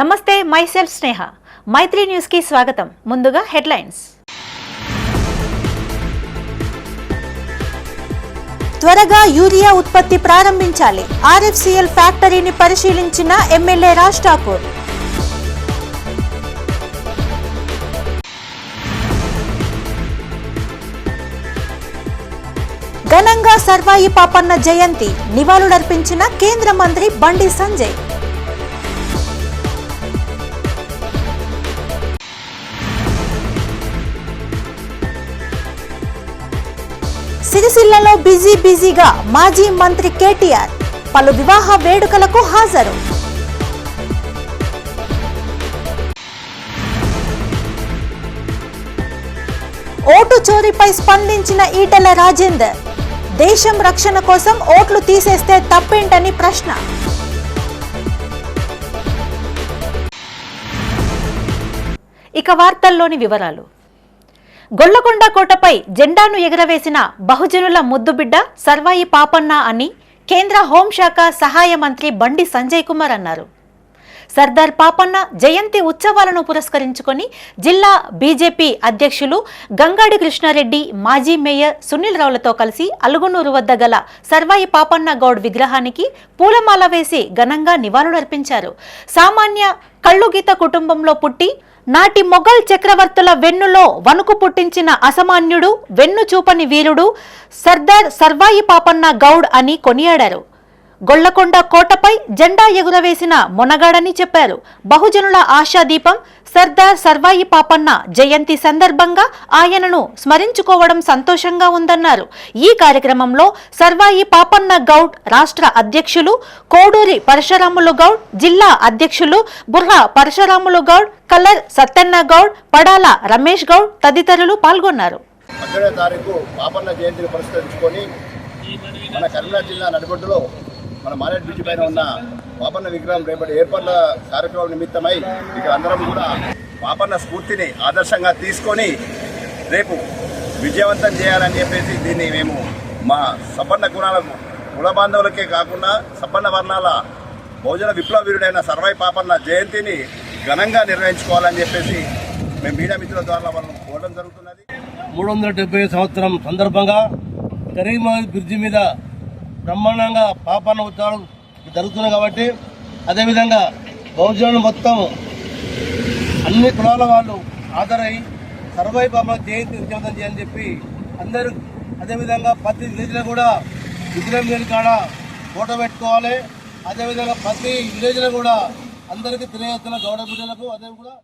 నమస్తే, మైసెల్ఫ్ స్నేహ. మైత్రి న్యూస్ కి స్వాగతం. ముందుగా హెడ్లైన్స్. త్వరగా యూరియా ఉత్పత్తి ప్రారంభించాలి. ఆర్ఎఫ్సిఎల్ ఫ్యాక్టరీని పరిశీలించిన ఎమ్మెల్యే రాజ్ ఠాకూర్. ఘనంగా సర్వాయి పాపన్న జయంతి నివాళులర్పించిన కేంద్ర మంత్రి బండి సంజయ్. సిరిసిల్లలో బిజీగా మాజీ మంత్రి కేటీఆర్ పలు వివాహ వేడుకలకు హాజరు. ఓటు చోరీపై స్పందించిన ఈటెల రాజేందర్. దేశం రక్షణ కోసం ఓట్లు తీసేస్తే తప్పేంటని ప్రశ్న. ఇక వార్తల్లోని వివరాలు. గొల్లకొండ కోటపై జెండాను ఎగరవేసిన బహుజనుల ముద్దుబిడ్డ సర్వాయి పాపన్న అని కేంద్ర హోంశాఖ సహాయ మంత్రి బండి సంజయ్ కుమార్ అన్నారు. సర్దార్ పాపన్న జయంతి ఉత్సవాలను పురస్కరించుకొని జిల్లా బీజేపీ అధ్యక్షులు గంగాడి కృష్ణారెడ్డి, మాజీ మేయర్ సునీల్ రావులతో కలిసి అలుగునూరు వద్ద గల సర్వాయి పాపన్న గౌడ్ విగ్రహానికి పూలమాల వేసి ఘనంగా నివాళులర్పించారు. సామాన్య కళ్ళుగీత కుటుంబంలో పుట్టి నాటి మొఘల్ చక్రవర్తుల వెన్నులో వణుకు పుట్టించిన అసామాన్యుడు, వెన్ను చూపని వీరుడు సర్దార్ సర్వాయి పాపన్న గౌడ్ అని కొనియాడారు. గొల్లకొండ కోటపై జెండా ఎగురవేసిన మొనగాడని చెప్పారు. బహుజనుల ఆశాదీపం సర్దార్ సర్వాయి పాపన్న జయంతి సందర్భంగా ఆయనను స్మరించుకోవడం సంతోషంగా ఉందన్నారు. ఈ కార్యక్రమంలో సర్వాయి పాపన్న గౌడ్ రాష్ట్ర అధ్యక్షులు కోడూరి పరశురాములు గౌడ్, జిల్లా అధ్యక్షులు బుర్రా పరశురాములు గౌడ్, కల్లర్ సత్తెన్న గౌడ్, పడాల రమేష్ గౌడ్ తదితరులు పాల్గొన్నారు. మన కరీంనగర్ జిల్లా నడిబొడ్డులో మన మారేడ్ బ్రిడ్జి పైన ఉన్న పాపన్న విగ్రహం రేపటి ఏర్పాట్ల కార్యక్రమం నిమిత్తమై ఇక్కడ అందరం కూడా పాపన్న స్ఫూర్తిని ఆదర్శంగా తీసుకొని రేపు విజయవంతం చేయాలని చెప్పేసి దీన్ని మేము మా సపన్న కుల బాంధవులకే కాకుండా సపన్న వర్ణాల బహుజన విప్లవ వీరుడైన సర్వాయి పాపన్న జయంతిని ఘనంగా నిర్వహించుకోవాలని చెప్పేసి మేము మీడియా మిత్రుల ద్వారా మనం కోరడం జరుగుతున్నది. 370 సంవత్సరం సందర్భంగా కరీంనగర్ బ్రిడ్జి మీద బ్రహ్మాండంగా పాపన్న ఉత్సవాలు జరుగుతున్నాయి కాబట్టి అదేవిధంగా బహుజనులు మొత్తం అన్ని కులాల వాళ్ళు హాజరై సర్వాయి పాపన్న జయంతి విజయవంతం చేయని చెప్పి అందరూ అదేవిధంగా ప్రతి విలేజ్లో కూడా విగ్రహం లేని కాడ ఫోటో పెట్టుకోవాలి. అదేవిధంగా ప్రతి విలేజ్లో కూడా అందరికీ తెలియజేస్తున్న గౌడ బిడ్డలకు అదే కూడా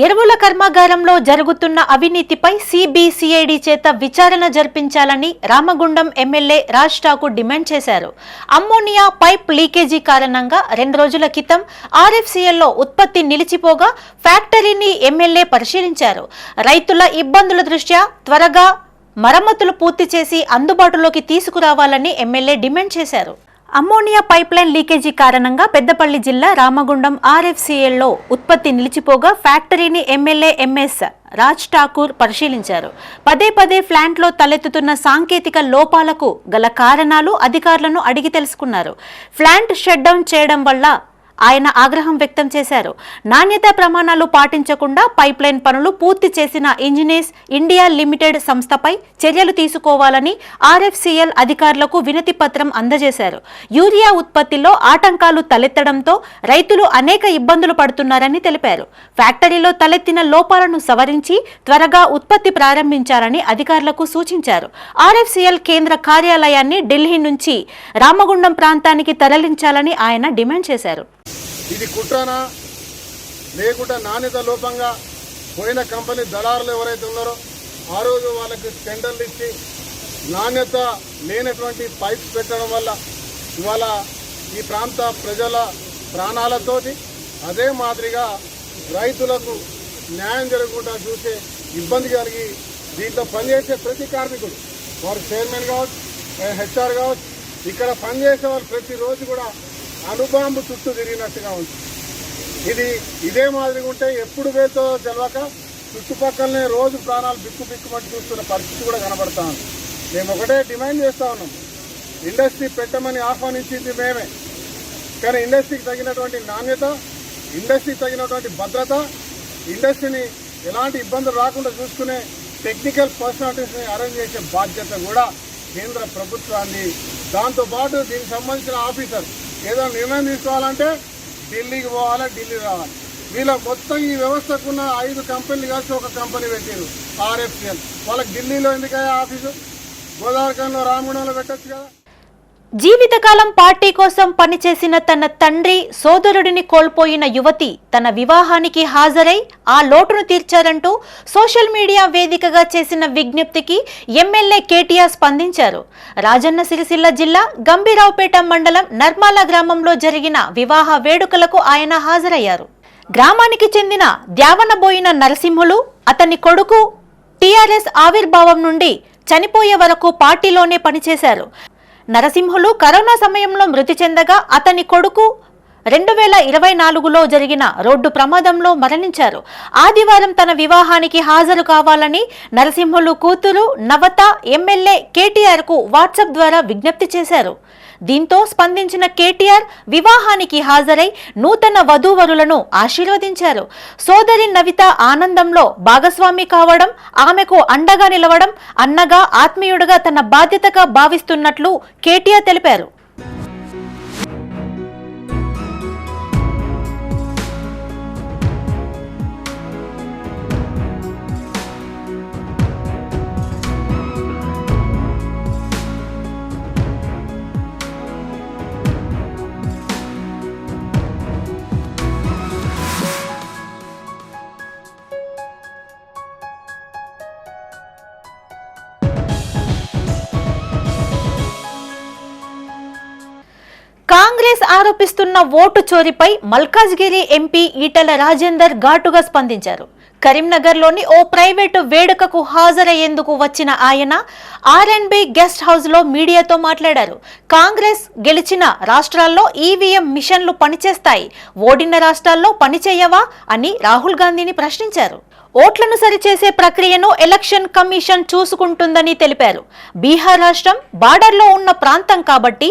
ఎరువుల కర్మాగారంలో జరుగుతున్న అవినీతిపై సిబిసిఐడి చేత విచారణ జరిపించాలని రామగుండం ఎమ్మెల్యే రాజ్ ఠాకూర్ డిమాండ్ చేశారు. అమ్మోనియా పైప్ లీకేజీ కారణంగా 2 రోజుల క్రితం ఆర్ఎఫ్సిఎల్లో ఉత్పత్తి నిలిచిపోగా ఫ్యాక్టరీని ఎమ్మెల్యే పరిశీలించారు. రైతుల ఇబ్బందుల దృష్ట్యా త్వరగా మరమ్మతులు పూర్తి చేసి అందుబాటులోకి తీసుకురావాలని ఎమ్మెల్యే డిమాండ్ చేశారు. అమ్మోనియా పైప్లైన్ లీకేజీ కారణంగా పెద్దపల్లి జిల్లా రామగుండం ఆర్ఎఫ్సిఎల్లో ఉత్పత్తి నిలిచిపోగా ఫ్యాక్టరీని ఎమ్మెల్యే ఎంఎస్ రాజ్ ఠాకూర్ పరిశీలించారు. పదే ప్లాంట్లో తలెత్తుతున్న సాంకేతిక లోపాలకు గల కారణాలు అధికారులను అడిగి తెలుసుకున్నారు. ప్లాంట్ షట్ డౌన్ చేయడం వల్ల ఆయన ఆగ్రహం వ్యక్తం చేశారు. నాణ్యతా ప్రమాణాలు పాటించకుండా పైప్లైన్ పనులు పూర్తి చేసిన ఇంజనీర్స్ ఇండియా లిమిటెడ్ సంస్థపై చర్యలు తీసుకోవాలని ఆర్ఎఫ్సిఎల్ అధికారులకు వినతి పత్రం అందజేశారు. యూరియా ఉత్పత్తిలో ఆటంకాలు తలెత్తడంతో రైతులు అనేక ఇబ్బందులు పడుతున్నారని తెలిపారు. ఫ్యాక్టరీలో తలెత్తిన లోపాలను సవరించి త్వరగా ఉత్పత్తి ప్రారంభించాలని అధికారులకు సూచించారు. ఆర్ఎఫ్సిఎల్ కేంద్ర కార్యాలయాన్ని ఢిల్లీ నుంచి రామగుండం ప్రాంతానికి తరలించాలని ఆయన డిమాండ్ చేశారు. ఇది కుట్రనా లేకుండా నాణ్యత లోపంగా పోయిన కంపెనీ దళారులు ఎవరైతే ఉన్నారో ఆ రోజు వాళ్ళకి టెండర్లు ఇచ్చి నాణ్యత లేనటువంటి పైప్స్ పెట్టడం వల్ల ఇవాళ ఈ ప్రాంత ప్రజల ప్రాణాలతోటి అదే మాదిరిగా రైతులకు న్యాయం జరగకుండా చూసే ఇబ్బంది కలిగి దీంట్లో పనిచేసే ప్రతి కార్మికుడు వారు చైర్మన్ కావచ్చు, హెచ్ఆర్ కావచ్చు, ఇక్కడ పనిచేసే వాళ్ళు ప్రతిరోజు కూడా అణుబాంబు చుట్టూ తిరిగినట్టుగా ఉంది. ఇదే మాదిరిగా ఉంటే ఎప్పుడు వేతో తెలవక చుట్టుపక్కలనే రోజు ప్రాణాలు బిక్కుబిక్కుమని చూస్తున్న పరిస్థితి కూడా కనబడతా ఉంది. మేము ఒకటే డిమాండ్ చేస్తూ ఉన్నాం, ఇండస్ట్రీ పెట్టమని ఆహ్వానించింది మేమే, కానీ ఇండస్ట్రీకి తగినటువంటి నాణ్యత ఇండస్ట్రీ తగినటువంటి భద్రత, ఇండస్ట్రీని ఎలాంటి ఇబ్బందులు రాకుండా చూసుకునే టెక్నికల్ పర్సనాలిటీస్ని అరేంజ్ చేసే బాధ్యత కూడా కేంద్ర ప్రభుత్వాన్ని. దాంతోపాటు దీనికి సంబంధించిన ఆఫీసర్ ఏదో నిర్ణయం తీసుకోవాలంటే ఢిల్లీకి పోవాలి, ఢిల్లీ రావాలి. వీళ్ళ మొత్తం ఈ వ్యవస్థకున్న 5 కంపెనీలు కలిసి ఒక కంపెనీ పెట్టారు RFCL. వాళ్ళకి ఢిల్లీలో ఎందుకయ్యా ఆఫీసు? గోదావరిఖంలో రామగుండంలో పెట్టచ్చు కదా. జీవితకాలం పార్టీ కోసం పనిచేసిన తన తండ్రి సోదరుడిని కోల్పోయిన యువతి తన వివాహానికి హాజరై ఆ లోటును తీర్చారంటూ సోషల్ మీడియా వేదికగా చేసిన విజ్ఞప్తికి ఎమ్మెల్యే కేటీఆర్ స్పందించారు. రాజన్న సిరిసిల్ల జిల్లా గంభీరావుపేట మండలం నర్మాల గ్రామంలో జరిగిన వివాహ వేడుకలకు ఆయన హాజరయ్యారు. గ్రామానికి చెందిన ద్యావనబోయిన నరసింహులు అతని కొడుకు టీఆర్ఎస్ ఆవిర్భావం నుండి చనిపోయే వరకు పార్టీలోనే పనిచేశారు. నరసింహులు కరోనా సమయంలో మృతి చెందగా అతని కొడుకు 2024లో జరిగిన రోడ్డు ప్రమాదంలో మరణించారు. ఆదివారం తన వివాహానికి హాజరు కావాలని నరసింహులు కూతురు నవత ఎమ్మెల్యే కేటీఆర్ కు వాట్సాప్ ద్వారా విజ్ఞప్తి చేశారు. దీంతో స్పందించిన కేటీఆర్ వివాహానికి హాజరై నూతన వధూవరులను ఆశీర్వదించారు. సోదరి నవిత ఆనందంలో భాగస్వామి కావడం, ఆమెకు అండగా నిలవడం అన్నగా ఆత్మీయుడిగా తన బాధ్యతగా భావిస్తున్నట్లు కేటీఆర్ తెలిపారు. కాంగ్రెస్ ఆరోపిస్తున్న ఓటు చోరీపై మల్కాజ్గిరి ఎంపీ ఈటెల రాజేందర్ ఘాటుగా స్పందించారు. కరీంనగర్లోని ఓ ప్రైవేటు వేడుకకు హాజరయ్యేందుకు వచ్చిన ఆయన R&B గెస్ట్ హౌస్ లో మీడియాతో మాట్లాడారు. కాంగ్రెస్ గెలిచిన రాష్ట్రాల్లో ఈవీఎం మిషన్లు పనిచేస్తాయి, ఓడిన రాష్ట్రాల్లో పనిచేయవా అని రాహుల్ గాంధీని ప్రశ్నించారు. ఓట్లను సరిచేసే ప్రక్రియను ఎలక్షన్ కమిషన్ చూసుకుంటుందని తెలిపారు. బీహార్ రాష్ట్రం బార్డర్లో ఉన్న ప్రాంతం కాబట్టి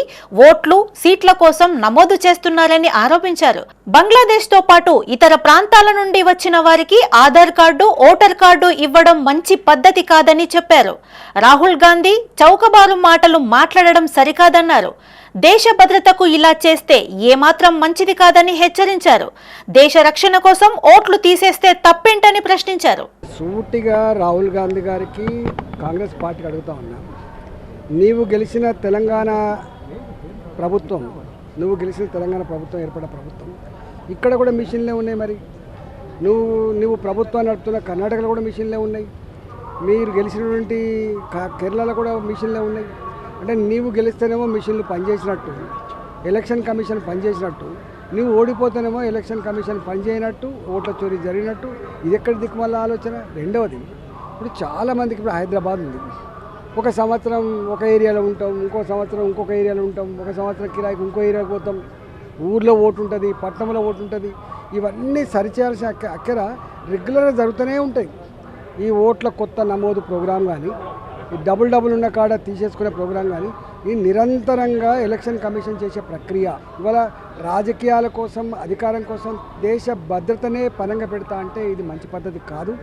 ఓట్లు సీట్ల కోసం నమోదు చేస్తున్నారని ఆరోపించారు. బంగ్లాదేశ్ తో పాటు ఇతర ప్రాంతాల నుండి వచ్చిన వారికి ఆధార్ కార్డు, ఓటర్ కార్డు ఇవ్వడం మంచి పద్ధతి కాదని చెప్పారు. రాహుల్ గాంధీ చౌకబారు మాటలు మాట్లాడడం సరికాదన్నారు. దేశ భద్రతకు ఇలా చేస్తే ఏమాత్రం మంచిది కాదని హెచ్చరించారు. దేశ రక్షణ కోసం ఓట్లు తీసేస్తే తప్పేంటని ప్రశ్నించారు. సూటిగా రాహుల్ గాంధీ గారికి కాంగ్రెస్ పార్టీకి అడుగుతా ఉన్నా, నీవు గెలిచిన తెలంగాణ ప్రభుత్వం ఏర్పడ్డ ప్రభుత్వం ఇక్కడ కూడా మిషన్లే ఉన్నాయి. మరి నువ్వు ప్రభుత్వాన్ని నడుపుతున్న కర్ణాటకలో కూడా మిషన్లే ఉన్నాయి, మీరు గెలిచినటువంటి కేరళలో కూడా మిషన్లే ఉన్నాయి. అంటే నీవు గెలిస్తేనేమో మిషన్లు పనిచేసినట్టు, ఎలక్షన్ కమిషన్ పనిచేసినట్టు, నువ్వు ఓడిపోతేనేమో ఎలక్షన్ కమిషన్ పనిచేయనట్టు, ఓట్ల చోరీ జరిగినట్టు. ఇది ఎక్కడి దిక్కుమల్ల ఆలోచన? రెండవది, ఇప్పుడు చాలామందికి ఇప్పుడు హైదరాబాద్ ఉంది, ఒక సంవత్సరం ఒక ఏరియాలో ఉంటాం, ఇంకో సంవత్సరం ఇంకొక ఏరియాలో ఉంటాం, ఒక సంవత్సరం కిరాయికి ఇంకో ఏరియాకి పోతాం, ఊర్లో ఓటు ఉంటుంది, పట్టణంలో ఓటు ఉంటుంది. ఇవన్నీ సరిచేయాల్సిన అక్కర రెగ్యులర్గా జరుగుతూనే ఉంటాయి. ఈ ఓట్ల కొత్త నమోదు ప్రోగ్రాం కానీ, ఈ డబుల్ ఉన్న కాడ తీసేసుకునే ప్రోగ్రాం కానీ, ఈ నిరంతరంగా ఎలక్షన్ కమిషన్ చేసే ప్రక్రియ ఇవాళ రాజకీయాల కోసం, అధికారం కోసం దేశ భద్రతనే పనంగా పెడతా అంటే ఇది మంచి పద్ధతి కాదు.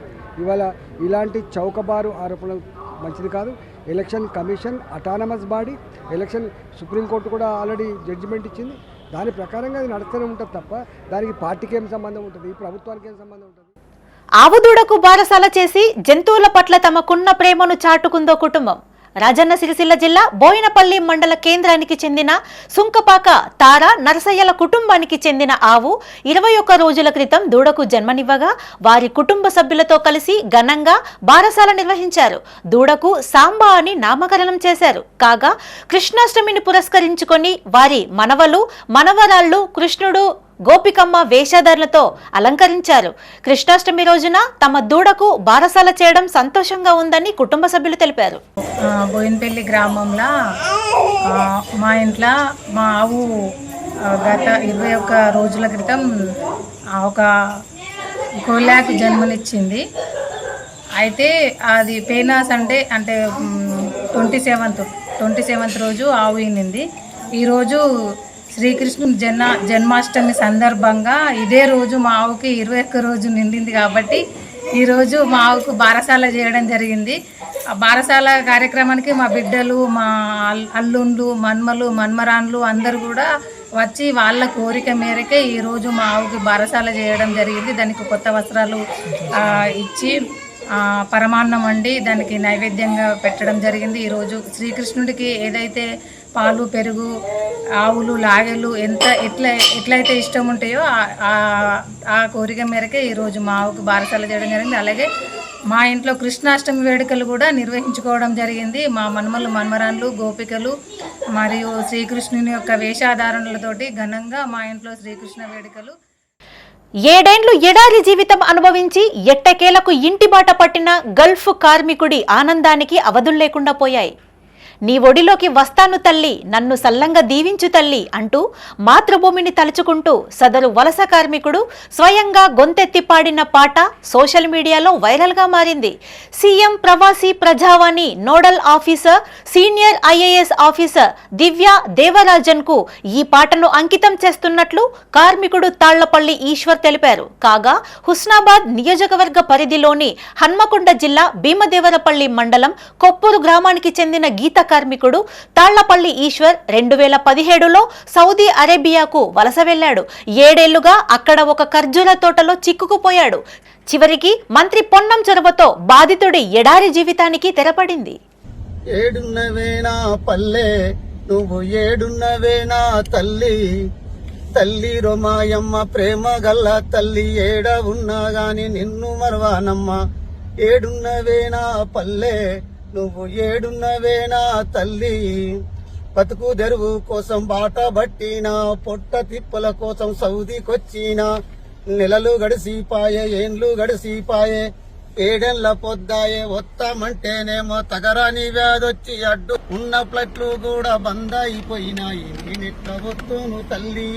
ఇవాళ ఇలాంటి చౌకబారు ఆరోపణలు మంచిది కాదు. Election commission autonomous body, election supreme court కూడా ఆల్రెడీ జడ్జిమెంట్ ఇచ్చింది. దాని ప్రకారంగా అది నడుస్తూనే ఉంటుంది తప్ప దానికి పార్టీకి ఏం సంబంధం ఉంటుంది, ప్రభుత్వానికి ఏం సంబంధం ఉంటుంది? ఆవుదూడకు బారసాల చేసి జంతువుల పట్ల తమకున్న ప్రేమను చాటుకుందో కుటుంబం. రాజన్న సిరిసిల్ల జిల్లా బోయినపల్లి మండల కేంద్రానికి చెందిన సుంకపాక తార నరసయ్యల కుటుంబానికి చెందిన ఆవు 21 రోజుల క్రితం దూడకు జన్మనివ్వగా వారి కుటుంబ సభ్యులతో కలిసి ఘనంగా బారసాల నిర్వహించారు. దూడకు సాంబా అని నామకరణం చేశారు. కాగా కృష్ణాష్టమిని పురస్కరించుకొని వారి మనవలు మనవరాళ్లు కృష్ణుడు గోపికమ్మ వేషధారణలతో అలంకరించారు. కృష్ణాష్టమి రోజున తమ దూడకు బారసాల చేయడం సంతోషంగా ఉందని కుటుంబ సభ్యులు తెలిపారు. బోయినపల్లి గ్రామంలో మా ఇంట్లో మా ఆవు గత 21 రోజుల క్రితం ఒక కోళ్ళకు జన్మనిచ్చింది. అయితే అది పేనా సండే అంటే 27th రోజు ఆవు ఈనింది. ఈరోజు శ్రీకృష్ణుని జన్మాష్టమి సందర్భంగా ఇదే రోజు మా ఆవుకి 21 రోజు నిండింది కాబట్టి ఈరోజు మా ఆవుకు బారసాల చేయడం జరిగింది. ఆ బారసాల కార్యక్రమానికి మా బిడ్డలు, మా అల్లుండ్లు, మన్మలు, మన్మరాన్లు అందరూ కూడా వచ్చి వాళ్ళ కోరిక మేరకే ఈరోజు మా ఆవుకి బారసాల చేయడం జరిగింది. దానికి కొత్త వస్త్రాలు ఇచ్చి పరమాన్నం వండి దానికి నైవేద్యంగా పెట్టడం జరిగింది. ఈరోజు శ్రీకృష్ణుడికి ఏదైతే పాలు, పెరుగు, ఆవులు, లాగెలు ఎట్లయితే ఇష్టం ఉంటాయో ఆ కోరిక మేరకే ఈరోజు మా ఆవుకు బారసాల చేయడం జరిగింది. అలాగే మా ఇంట్లో కృష్ణాష్టమి వేడుకలు కూడా నిర్వహించుకోవడం జరిగింది. మా మన్మలు, మన్మరాన్లు, గోపికలు మరియు శ్రీకృష్ణుని యొక్క వేషాధారణలతోటి ఘనంగా మా ఇంట్లో శ్రీకృష్ణ వేడుకలు. 7 ఏళ్లు ఎడారి జీవితం అనుభవించి ఎట్టకేలకు ఇంటి బాట పట్టిన గల్ఫ్ కార్మికుడి ఆనందానికి అవధులు లేకుండా పోయాయి. నీ ఒడిలోకి వస్తాను తల్లి, నన్ను సల్లంగా దీవించు తల్లి అంటూ మాతృభూమిని తలుచుకుంటూ సదరు వలస కార్మికుడు స్వయంగా గొంతెత్తి పాడిన పాట సోషల్ మీడియాలో వైరల్గా మారింది. సీఎం ప్రవాసీ Prajavani nodal officer, senior IAS officer Divya దేవరాజన్కు ఈ పాటను అంకితం చేస్తున్నట్లు కార్మికుడు తాళ్లపల్లి ఈశ్వర్ తెలిపారు. కాగా హుస్నాబాద్ నియోజకవర్గ పరిధిలోని హన్మకొండ జిల్లా భీమదేవరపల్లి మండలం కొప్పూరు గ్రామానికి చెందిన గీత కార్మికుడు తాళ్లపల్లి ఈశ్వర్ 2017లో సౌదీ అరేబియాకు వలస వెళ్లాడు. 7 ఏళ్లుగా అక్కడ ఒక ఖర్జూర తోటలో చిక్కుకుపోయాడు. చివరికి మంత్రి పొన్నం చొరవతో బాధితుడి ఎడారి జీవితానికి తెరపడింది. ఏడున్నవేనా పల్లె, నువ్వు ఏడున్నవేనా తల్లి, తల్లి రొమాయమ్మ ప్రేమ గల్ల తల్లి, ఏడ ఉన్నా గాని నిన్ను మరవానమ్మ. ఏడున్నవేనా పల్లె, నువ్వు ఏడున్నవేనా తల్లి, బతుకు తెరువు కోసం బాట బట్టినా, పొట్ట తిప్పల కోసం సౌదీకొచ్చినా, నెలలు గడిసిపాయే, ఏండ్లు గడిసిపాయే, 7 ఏళ్ల పొద్దాయే, వస్తామంటేనేమో తగరాని వ్యాధొచ్చి అడ్డు ఉన్న ప్లట్లు కూడా బంద్ అయిపోయినాయి. నేనెట్లా వస్తూను తల్లి,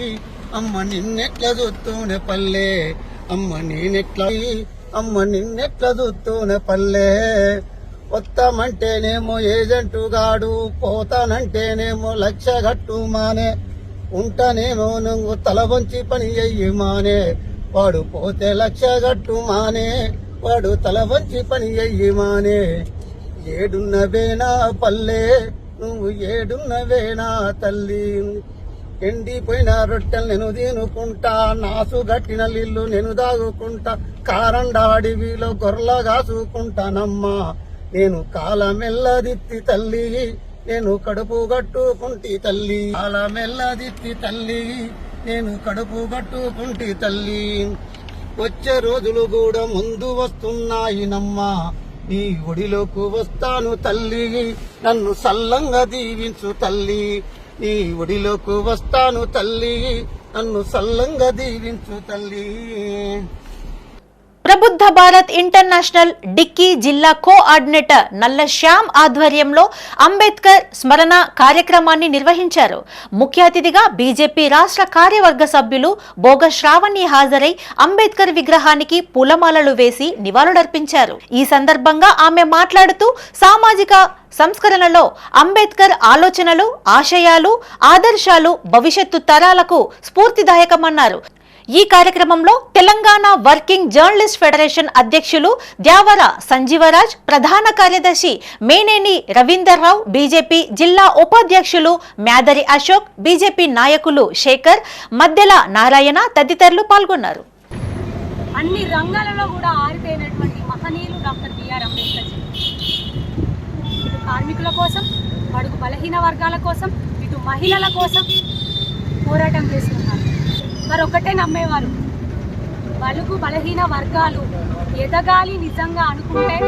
అమ్మ నిన్నెట్లా చూస్తూనే పల్లె, అమ్మ నిన్నెట్లా చూస్తూనే పల్లె. వస్తామంటేనేమో ఏజెంటు గాడు, పోతానంటేనేమో 1,00,000 గట్టు మానే, ఉంటానేమో నువ్వు తల వంచి పని అయ్యి మానే, వాడు పోతే 1,00,000 గట్టు మానే, వాడు తల వంచి పని అయ్యి మానే. ఏడున్నవేనా పల్లె, నువ్వు ఏడున్నవేనా తల్లి, ఎండిపోయిన రొట్టెలు నేను తినుకుంటా, నాసు గట్టిన నీళ్లు నేను దాగుకుంటా, కారండా అడవిలో గొర్రెల కాసుకుంటానమ్మా. నేను కాలమెల్లదిత్తి తల్లి, నేను కడుపు గట్టుకుంటి తల్లి, కాలమెల్లదిత్తి తల్లి, నేను కడుపు గట్టుకుంటి తల్లి. వచ్చే రోజులు కూడా ముందు వస్తున్నాయినమ్మా, నీ ఒడిలోకి వస్తాను తల్లి, నన్ను సల్లంగా దీవించు తల్లి, నీ ఒడిలోకి వస్తాను తల్లి, నన్ను సల్లంగా దీవించు తల్లి. ప్రబుద్ధ భారత్ ఇంటర్నేషనల్ డిక్కీ జిల్లా కోఆర్డినేటర్ నల్ల శ్యామ్ ఆధ్వర్యంలో అంబేద్కర్ స్మరణ కార్యక్రమాన్ని నిర్వహించారు. ముఖ్య అతిథిగా బీజేపీ రాష్ట్ర కార్యవర్గ సభ్యులు బోగ శ్రావణి హాజరై అంబేద్కర్ విగ్రహానికి పూలమాలలు వేసి నివాళులర్పించారు. ఈ సందర్భంగా ఆమె మాట్లాడుతూ సామాజిక సంస్కరణలో అంబేద్కర్ ఆలోచనలు, ఆశయాలు, ఆదర్శాలు భవిష్యత్తు తరాలకు స్ఫూర్తిదాయకమన్నారు. ఈ కార్యక్రమంలో తెలంగాణ వర్కింగ్ జర్నలిస్ట్ ఫెడరేషన్ అధ్యక్షులు ద్యావర సంజీవరాజ్, ప్రధాన కార్యదర్శి మేనేని రవీందర్రావు, బీజేపీ జిల్లా ఉపాధ్యక్షులు మ్యాదరి అశోక్, బీజేపీ నాయకులు శేఖర్, మద్దెల నారాయణ తదితరులు పాల్గొన్నారు. అన్ని రంగాలలో కూడా ఆరిపోయినటువంటి మహనీయులు డాక్టర్ బిఆర్ అంబేద్కర్. ఇటు కార్మికుల కోసం, బడుగు బలహీన వర్గాల కోసం, ఇటు మహిళల కోసం పోరాటం చేస్తున్నారు. మరొకటే నమ్మేవారు, బలుగు బలహీన వర్గాలు ఎదగాలి నిజంగా అనుకుంటే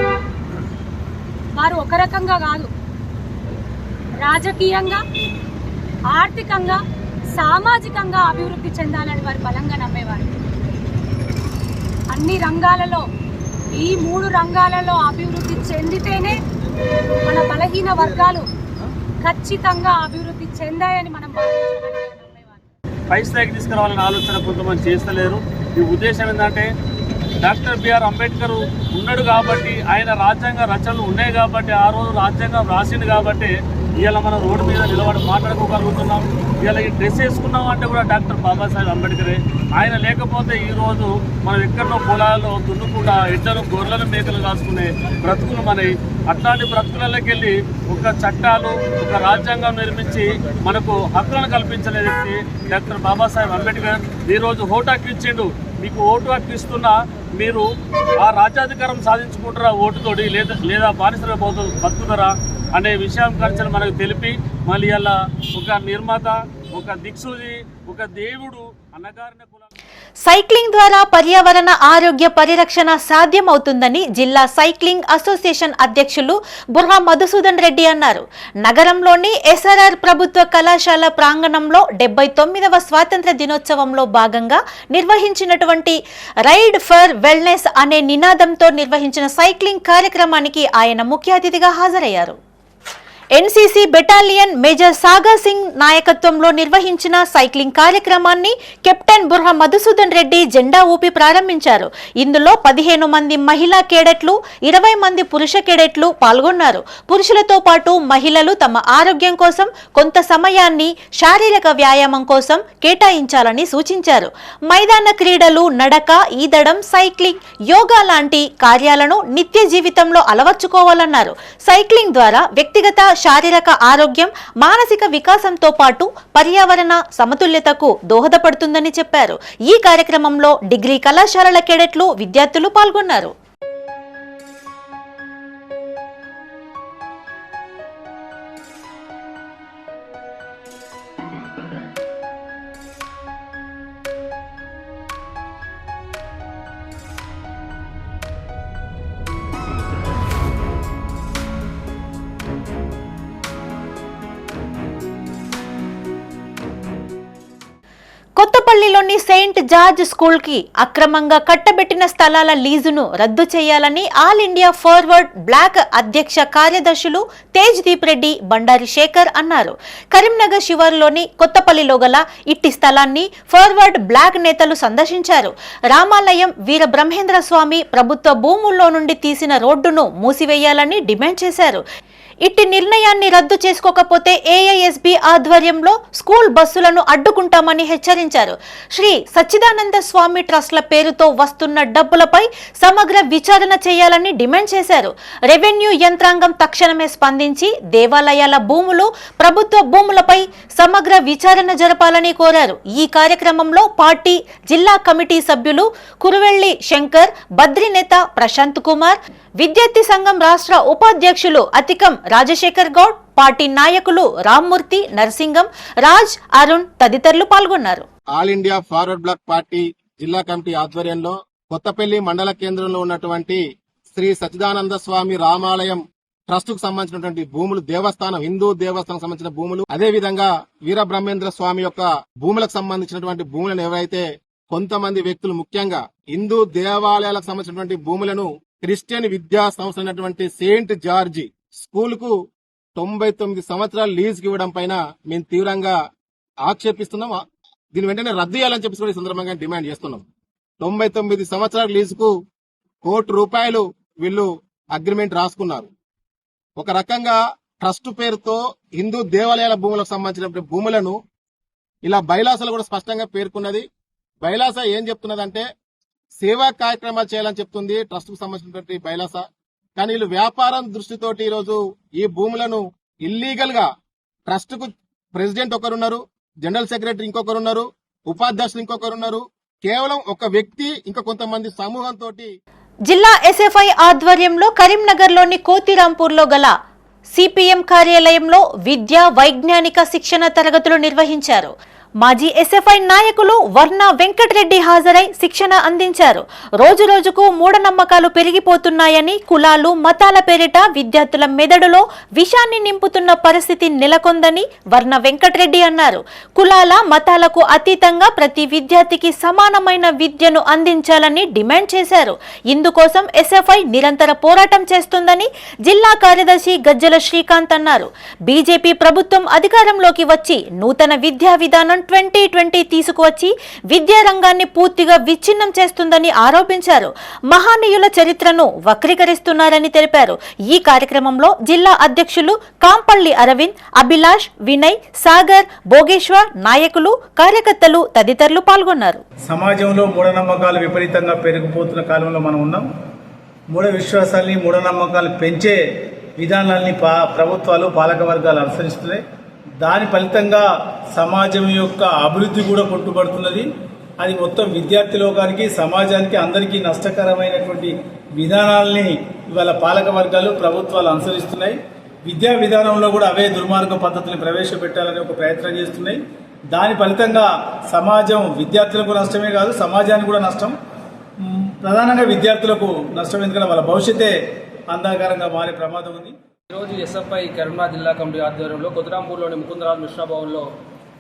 వారు ఒక రకంగా కాదు, రాజకీయంగా, ఆర్థికంగా, సామాజికంగా అభివృద్ధి చెందాలని వారు బలంగా నమ్మేవారు. అన్ని రంగాలలో, ఈ 3 రంగాలలో అభివృద్ధి చెందితేనే మన బలహీన వర్గాలు ఖచ్చితంగా అభివృద్ధి చెందాయని మనం భావించాలి. పై స్థాయికి తీసుకురావాలని ఆలోచన కొంతమంది చేస్తలేరు. ఈ ఉద్దేశం ఏంటంటే డాక్టర్ బిఆర్ అంబేద్కర్ ఉన్నాడు కాబట్టి, ఆయన రాజ్యాంగ రచనలు ఉన్నాయి కాబట్టి, ఆ రోజు రాజ్యాంగం రాసిండు కాబట్టి ఇవాళ మనం రోడ్డు మీద నిలబడి మాట్లాడుకోగలుగుతున్నాం. ఇవాళ ఈ డ్రెస్ వేసుకున్నాం అంటే కూడా డాక్టర్ బాబాసాహెబ్ అంబేద్కరే. ఆయన లేకపోతే ఈరోజు మనం ఎక్కడో పొలాల్లో దున్నుకుండా ఎడ్లను గొర్రెలను మేకలు కాసుకునే బ్రతుకులు మనవి. అట్లాంటి బ్రతుకులలోకి వెళ్ళి ఒక చట్టాలు ఒక రాజ్యాంగం నిర్మించి మనకు హక్కులను కల్పించలే వ్యక్తి డాక్టర్ బాబాసాహెబ్ అంబేద్కర్. ఈరోజు ఓటు హక్కు ఇచ్చిండు. మీకు ఓటు హక్కు ఇస్తున్నా మీరు ఆ రాజ్యాధికారం సాధించుకుంటారా ఓటుతోటి, లేదా బానిసల బతుకుతారా అనే విషయం కలిసి మనకు తెలిపి మళ్ళీ అలా ఒక నిర్మాత, ఒక దిక్సూచి, ఒక దేవుడు అన్నగారిన కుల. సైక్లింగ్ ద్వారా పర్యావరణ ఆరోగ్య పరిరక్షణ సాధ్యమవుతుందని జిల్లా సైక్లింగ్ అసోసియేషన్ అధ్యక్షులు బుర్రా మధుసూదన్ రెడ్డి అన్నారు. నగరంలోని ఎస్ఆర్ఆర్ ప్రభుత్వ కళాశాల ప్రాంగణంలో 79వ స్వాతంత్ర దినోత్సవంలో భాగంగా నిర్వహించినటువంటి రైడ్ ఫర్ వెల్నెస్ అనే నినాదంతో నిర్వహించిన సైక్లింగ్ కార్యక్రమానికి ఆయన ముఖ్య అతిథిగా హాజరయ్యారు. ఎన్సీసీ బెటాలియన్ మేజర్ సాగా సింగ్ నాయకత్వంలో నిర్వహించిన సైక్లింగ్ కార్యక్రమాన్ని కెప్టెన్ బుర్రా మధుసూదన్ రెడ్డి జెండా ఊపి ప్రారంభించారు. ఇందులో 15 మంది మహిళా కేడెట్లు, 20 మంది పురుష కేడెట్లు పాల్గొన్నారు. పురుషులతో పాటు మహిళలు తమ ఆరోగ్యం కోసం కొంత సమయాన్ని శారీరక వ్యాయామం కోసం కేటాయించాలని సూచించారు. మైదాన క్రీడలు, నడక, ఈదడం, సైక్లింగ్, యోగా లాంటి కార్యాలను నిత్య జీవితంలో అలవర్చుకోవాలన్నారు. సైక్లింగ్ ద్వారా వ్యక్తిగత శారీరక ఆరోగ్యం, మానసిక వికాసంతో పాటు పర్యావరణ సమతుల్యతకు దోహదపడుతుందని చెప్పారు. ఈ కార్యక్రమంలో డిగ్రీ కళాశాలల కేడెట్లు, విద్యార్థులు పాల్గొన్నారు. కొత్తపల్లిలోని సెయింట్ జార్జ్ స్కూల్ కి అక్రమంగా కట్టబెట్టిన స్థలాల లీజును రద్దు చేయాలని ఆల్ ఇండియా ఫార్వర్డ్ బ్లాక్ అధ్యక్ష కార్యదర్శులు తేజ్ దీప్ రెడ్డి, బండారి శేఖర్ అన్నారు. కరీంనగర్ శివారులోని కొత్తపల్లిలో గల ఇట్టి స్థలాన్ని ఫార్వర్డ్ బ్లాక్ నేతలు సందర్శించారు. రామాలయం వీర బ్రహ్మేంద్ర స్వామి ప్రభుత్వ భూముల్లో నుండి తీసిన రోడ్డును మూసివేయాలని డిమాండ్ చేశారు. ఇట్టి నిర్ణయాన్ని రద్దు చేసుకోకపోతే ఏఐఎస్బి ఆధ్వర్యంలో స్కూల్ బస్సులను అడ్డుకుంటామని హెచ్చరించారు. శ్రీ సచ్చిదానంద స్వామి ట్రస్ట్ల పేరుతో వస్తున్న డబ్బులపై సమగ్ర విచారణ చేయాలని డిమాండ్ చేశారు. రెవెన్యూ యంత్రాంగం తక్షణమే స్పందించి దేవాలయాల భూములు, ప్రభుత్వ భూములపై సమగ్ర విచారణ జరపాలని కోరారు. ఈ కార్యక్రమంలో పార్టీ జిల్లా కమిటీ సభ్యులు కురువెల్లి శంకర్, బద్రి నేత ప్రశాంత్ కుమార్, విద్యార్థి సంఘం రాష్ట్ర ఉపాధ్యక్షులు అతికం రాజశేఖర్ గౌడ్, పార్టీ నాయకులు రామ్మూర్తి, నరసింగం, రాజ్, అరుణ్ తదితరులు పాల్గొన్నారు. All India Forward Bloc party జిల్లా కమిటీ ఆధ్వర్యంలో కొత్తపల్లి మండల కేంద్రంలో ఉన్నటువంటి శ్రీ సచ్చిదానంద స్వామి రామాలయం ట్రస్ట్ కు సంబంధించినటువంటి భూములు, దేవస్థానం, హిందూ దేవస్థానం సంబంధించిన భూములు, అదే విధంగా వీర బ్రహ్మేంద్ర స్వామి యొక్క భూములకు సంబంధించినటువంటి భూములను ఎవరైతే కొంతమంది వ్యక్తులు, ముఖ్యంగా హిందూ దేవాలయాలకు సంబంధించినటువంటి భూములను క్రిస్టియన్ విద్యా సంస్థ అయినటువంటి సెయింట్ జార్జి స్కూల్ కు 99 సంవత్సరాలు లీజుకి ఇవ్వడం పైన మేము తీవ్రంగా ఆక్షేపిస్తున్నాం. దీని వెంటనే రద్దు చేయాలని చెప్పి కూడా ఈ సందర్భంగా డిమాండ్ చేస్తున్నాం. 99 సంవత్సరాల లీజుకు ₹1 కోటి వీళ్ళు అగ్రిమెంట్ రాసుకున్నారు. ఒక రకంగా ట్రస్ట్ పేరుతో హిందూ దేవాలయాల భూములకు సంబంధించిన భూములను ఇలా బైలాసలో కూడా స్పష్టంగా పేర్కొన్నది. బైలాస ఏం చెప్తున్నదంటే సేవా కార్యక్రమాలు చేయాలని చెప్తుంది ట్రస్ట్ కు సంబంధించినటువంటి బైలాస. కానీ వీళ్ళు వ్యాపారం దృష్టితోటి ఈరోజు ఈ భూములను ఇల్లీగల్ గా, ట్రస్ట్ కు ప్రెసిడెంట్ ఒకరున్నారు, జనరల్ సెక్రటరీ ఇంకొకరున్నారు, ఉపాధ్యక్షులు ఇంకొకరున్నారు, కేవలం ఒక వ్యక్తి ఇంకా కొంతమంది సమూహంతో. జిల్లా ఎస్ఎఫ్ఐ ఆధ్వర్యంలో కరీంనగర్లోని కోతిరాంపూర్లో గల సిపిఎం కార్యాలయంలో విద్యా వైజ్ఞానిక శిక్షణ తరగతులు నిర్వహించారు. మాజీ ఎస్ఎఫ్ఐ నాయకులు వర్ణ వెంకటరెడ్డి హాజరై శిక్షణ అందించారు. రోజు రోజుకు మూఢనమ్మకాలు పెరిగిపోతున్నాయని, కులాలు, మతాల పేరిట విద్యార్థుల మెదడులో విషాన్ని నింపుతున్న పరిస్థితి నెలకొందని వర్ణ వెంకటరెడ్డి అన్నారు. కులాల, మతాలకు అతీతంగా ప్రతి విద్యార్థికి సమానమైన విద్యను అందించాలని డిమాండ్ చేశారు. ఇందుకోసం ఎస్ఎఫ్ఐ నిరంతర పోరాటం చేస్తుందని జిల్లా కార్యదర్శి గజ్జల శ్రీకాంత్ అన్నారు. బీజేపీ ప్రభుత్వం అధికారంలోకి వచ్చి నూతన విద్యా విధానం విధానం 2020 తీసుకువచ్చి విద్యారంగాన్ని పూర్తిగా విచ్ఛిన్నం చేస్తుందని ఆరోపించారు. మహానీయుల చరిత్రను వక్రీకరిస్తున్నారని తెలిపారు. ఈ కార్యక్రమంలో జిల్లా అధ్యక్షులు కాంపల్లి అరవింద్, అభిలాష్, వినయ్, సాగర్, భోగేశ్వర్, నాయకులు, కార్యకర్తలు తదితరులు పాల్గొన్నారు. సమాజంలో మూఢనమ్మకాలు విపరీతంగా పెరిగిపోతున్న కాలంలో మనం ఉన్నాం. మూఢ విశ్వాసాల్ని, మూఢనమ్మకాలు పెంచే విధానాల్ని ప్రభుత్వాలు, పాలక వర్గాలు అనుసరిస్తున్నాయి. దాని ఫలితంగా సమాజం యొక్క అభివృద్ధి కూడా కొట్టుబడుతున్నది. అది మొత్తం విద్యార్థి లోకానికి, సమాజానికి, అందరికీ నష్టకరమైనటువంటి విధానాల్ని ఇవాళ పాలక వర్గాలు, ప్రభుత్వాలు అనుసరిస్తున్నాయి. విద్యా విధానంలో కూడా అవే దుర్మార్గ పద్ధతులను ప్రవేశపెట్టాలని ఒక ప్రయత్నం చేస్తున్నాయి. దాని ఫలితంగా సమాజం, విద్యార్థులకు నష్టమే కాదు, సమాజానికి కూడా నష్టం. ప్రధానంగా విద్యార్థులకు నష్టం, ఎందుకంటే వాళ్ళ భవిష్యత్తే అంధకారంగా మారే ప్రమాదం ఉంది. ఈరోజు ఎస్ఎఫ్ఐ కరీంనగర్ జిల్లా కమిటీ ఆధ్వర్యంలో కొత్తరాంపూర్లోని ముకుందరాజ్ మిశ్రా భవన్లో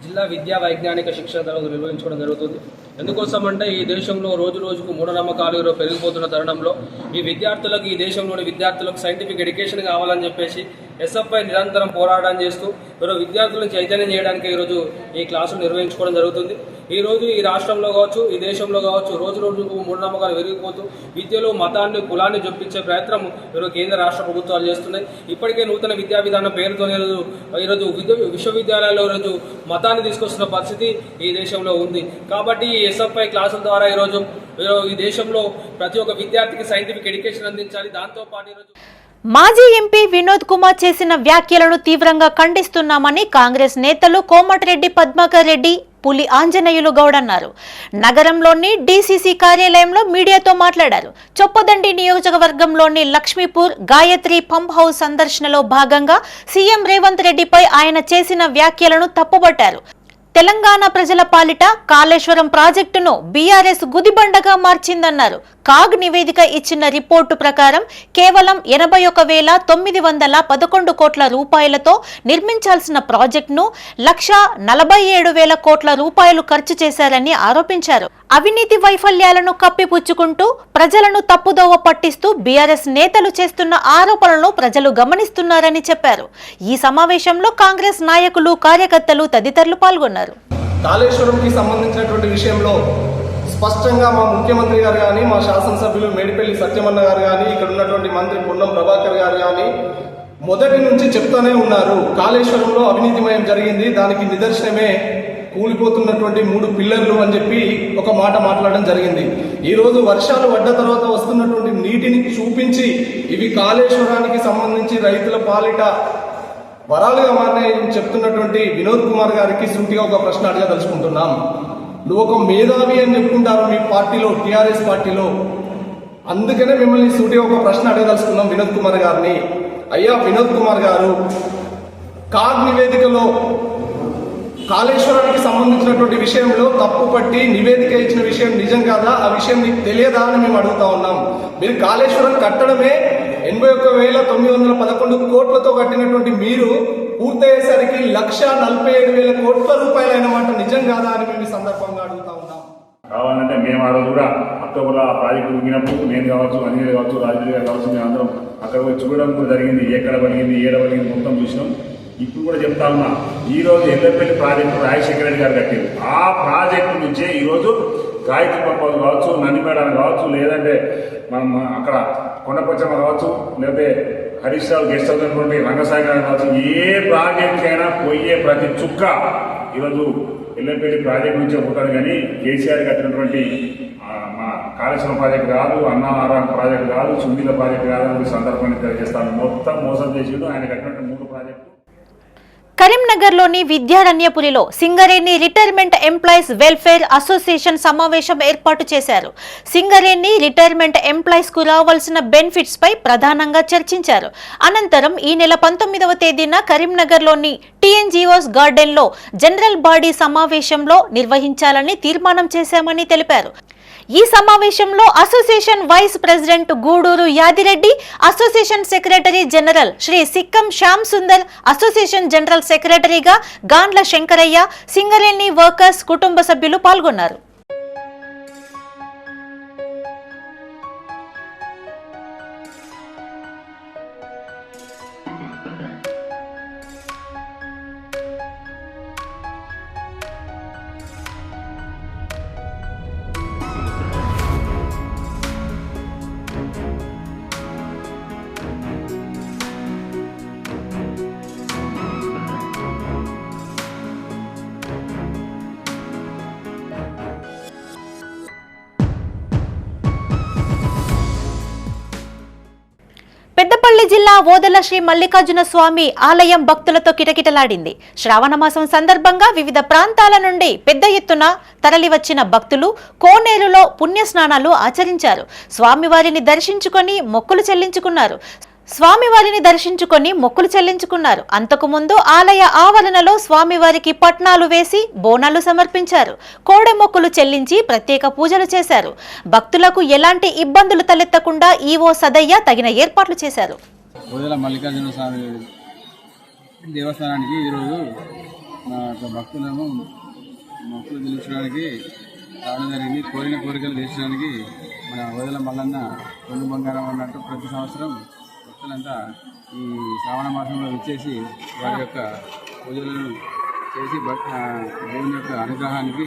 జిల్లా విద్యా వైజ్ఞానిక శిక్షణ తరగతులు నిర్వహించుకోవడం జరుగుతుంది. ఎందుకోసం అంటే ఈ దేశంలో రోజు రోజుకు మూఢనమ్మకాలు పెరిగిపోతున్న తరుణంలో ఈ విద్యార్థులకు, ఈ దేశంలోని విద్యార్థులకు సైంటిఫిక్ ఎడ్యుకేషన్ కావాలని చెప్పేసి ఎస్ఎఫ్ఐ నిరంతరం పోరాటం చేస్తూ ఈరోజు విద్యార్థులను చైతన్యం చేయడానికి ఈరోజు ఈ క్లాసులు నిర్వహించుకోవడం జరుగుతుంది. ఈరోజు ఈ రాష్ట్రంలో కావచ్చు, ఈ దేశంలో కావచ్చు, రోజు రోజుకు మూఢనమ్మకాలు పెరిగిపోతూ విద్యలో మతాన్ని, కులాన్ని జొప్పించే ప్రయత్నం ఈరోజు కేంద్ర రాష్ట్ర ప్రభుత్వాలు చేస్తున్నాయి. ఇప్పటికే నూతన విద్యా విధానం పేరుతో ఈరోజు విశ్వవిద్యాలయాల్లో ఈరోజు మతాన్ని తీసుకొస్తున్న పరిస్థితి ఈ దేశంలో ఉంది. కాబట్టి ఈ ఎస్ఎఫ్ఐ క్లాసుల ద్వారా ఈరోజు ఈ దేశంలో ప్రతి ఒక్క విద్యార్థికి సైంటిఫిక్ ఎడ్యుకేషన్ అందించాలి. దాంతోపాటు ఈరోజు మాజీ ఎంపీ వినోద్ కుమార్ చేసిన వ్యాఖ్యలను తీవ్రంగా ఖండిస్తున్నామని కాంగ్రెస్ నేతలు కోమటిరెడ్డి పద్మాకర్ రెడ్డి, పులి ఆంజనేయులు గౌడ్ అన్నారు. నగరంలోని డీసీసీ కార్యాలయంలో మీడియాతో మాట్లాడారు. చొప్పదండి నియోజకవర్గంలోని లక్ష్మీపూర్ గాయత్రి పంప్ హౌస్ సందర్శనలో భాగంగా సీఎం రేవంత్ రెడ్డిపై ఆయన చేసిన వ్యాఖ్యలను తప్పుపట్టారు. తెలంగాణ ప్రజల పాలిట కాళేశ్వరం ప్రాజెక్టును బీఆర్ఎస్ గుదిబండగా మార్చిందన్నారు. కాగ్ నివేదిక ఇచ్చిన రిపోర్టు ప్రకారం కేవలం 81,911 కోట్ల రూపాయలతో నిర్మించాల్సిన ప్రాజెక్టును 1,47,000 కోట్ల రూపాయలు ఖర్చు చేశారని ఆరోపించారు. అవినీతి వైఫల్యాలను కప్పిపుచ్చుకుంటూ ప్రజలను తప్పుదోవ పట్టిస్తూ బీఆర్ఎస్ నేతలు చేస్తున్న ఆరోపణలను ప్రజలు గమనిస్తున్నారని చెప్పారు. ఈ సమావేశంలో కాంగ్రెస్ నాయకులు, కార్యకర్తలు తదితరులు పాల్గొన్నారు. కాళేశ్వరంకి సంబంధించినటువంటి విషయంలో స్పష్టంగా మా ముఖ్యమంత్రి గారు కానీ, మా శాసనసభ్యులు మేడిపల్లి సత్యమన్న గారు కానీ, ఇక్కడ ఉన్నటువంటి మంత్రి పొన్నం ప్రభాకర్ గారు కానీ మొదటి నుంచి చెప్తూనే ఉన్నారు. కాళేశ్వరంలో అవినీతిమయం జరిగింది, దానికి నిదర్శనమే కూలిపోతున్నటువంటి 3 పిల్లర్లు అని చెప్పి ఒక మాట మాట్లాడడం జరిగింది. ఈరోజు వర్షాలు పడ్డ తర్వాత వస్తున్నటువంటి నీటిని చూపించి ఇవి కాళేశ్వరానికి సంబంధించి రైతుల పాలిట వరాలుగా మారినాయని చెప్తున్నటువంటి వినోద్ కుమార్ గారికి సూటిగా ఒక ప్రశ్న అడగదలుచుకుంటున్నాం. నువ్వు ఒక మేధావి అని చెప్పుకుంటారు మీ పార్టీలో, టీఆర్ఎస్ పార్టీలో. అందుకనే మిమ్మల్ని సూటిగా ఒక ప్రశ్న అడగదలుచుకున్నాం వినోద్ కుమార్ గారిని. అయ్యా వినోద్ కుమార్ గారు, కాగ్ నివేదికలో కాళేశ్వరానికి సంబంధించినటువంటి విషయంలో తప్పు పట్టి నివేదిక ఇచ్చిన విషయం నిజం కాదా? ఆ విషయం నీకు తెలియదా అని మేము అడుగుతా ఉన్నాం. మీరు కాళేశ్వరం కట్టడమే 81,911 కోట్లతో కట్టినటువంటి మీరు పూర్తయ్యేసరికి 1,47,000 కోట్ల రూపాయలు అయిన మాట నిజం కాదా అని మేము ఈ సందర్భంగా అడుగుతా ఉన్నాం. కావాలంటే మేము ఆ రోజు కూడా అక్టోబర్లో ఆ ప్రాజెక్టు ముగినప్పుడు నేను కావచ్చు, అనిల్ కావచ్చు, రాజకీయ గారు కావచ్చు, మేము అందరం అక్కడ పోయి చూడడం కూడా జరిగింది. ఎక్కడ పలిగింది, ఏడ పలిగింది మొత్తం చూసినాం. ఇప్పుడు కూడా చెప్తా ఉన్నా, ఈరోజు ఎల్లపల్లి ప్రాజెక్టు రాజశేఖర రెడ్డి గారు కట్టారు. ఆ ప్రాజెక్టు నుంచే ఈరోజు గాయత్రి పంప్ కావచ్చు, నందిమేడాన్ని కావచ్చు, లేదంటే మనం అక్కడ కొండపచ్చమ్మ కావచ్చు, లేకపోతే హరీష్ రావు గెస్ట్ హౌస్ ఉన్నటువంటి రంగసాగర్ కావచ్చు, ఏ ప్రాజెక్ట్ అయినా పోయే ప్రతి చుక్క ఈరోజు ఎల్లపల్లి ప్రాజెక్టు నుంచే పోతారు. కానీ కేసీఆర్ కట్టినటువంటి మా కాళేశ్వరం ప్రాజెక్టు కాదు, అన్నారం ప్రాజెక్టు కాదు, చుండీల ప్రాజెక్టు కాదు అని సందర్భాన్ని తెలియజేస్తాను. మొత్తం మోసం చేసిండు ఆయన కట్టినటువంటి 3 ప్రాజెక్టులు. కరీంనగర్లోని విద్యారణ్యపురిలో Singareni retirement employees welfare association సమావేశం ఏర్పాటు చేశారు. సింగరేణి రిటైర్మెంట్ ఎంప్లాయీస్ కు రావాల్సిన బెనిఫిట్స్ పై ప్రధానంగా చర్చించారు. అనంతరం ఈ నెల 19వ తేదీన కరీంనగర్లోని టీఎన్జీఓస్ గార్డెన్ లో జనరల్ బాడీ సమావేశంలో నిర్వహించాలని తీర్మానం చేశామని తెలిపారు. ఈ సమావేశంలో association vice president Guduru Yadireddy, association secretary general Shri Sikkam Shyam Sundar, association general సెక్రటరీగా గాండ్ల శంకరయ్య, సింగరేణి వర్కర్స్ కుటుంబ సభ్యులు పాల్గొన్నారు. జిల్లా ఓదెల శ్రీ మల్లికార్జున స్వామి ఆలయం భక్తులతో కిటకిటలాడింది. శ్రావణ మాసం సందర్భంగా వివిధ ప్రాంతాల నుండి పెద్ద ఎత్తున తరలివచ్చిన భక్తులు కోనేరులో పుణ్యస్నానాలు ఆచరించారు. స్వామివారిని దర్శించుకొని అంతకుముందు ఆలయ ఆవరణలో స్వామివారికి పట్నాలు వేసి బోనాలు సమర్పించారు. కోడె మొక్కులు చెల్లించి ప్రత్యేక పూజలు చేశారు. భక్తులకు ఎలాంటి ఇబ్బందులు తలెత్తకుండా ఈవో సదయ్య తగిన ఏర్పాట్లు చేశారు. ఓదెల మల్లికార్జున స్వామి దేవస్థానానికి ఈరోజు భక్తులను మొక్కులు చెల్లించడానికి రావడం జరిగింది. కోరిన కోరికలు తీర్చడానికి మన ఓదెల మల్లన్న కొంగు బంగారం అన్నట్టు ప్రతి సంవత్సరం భక్తులంతా ఈ శ్రావణ మాసంలో వచ్చేసి వారి యొక్క పూజలను చేసి దేవుని యొక్క అనుగ్రహానికి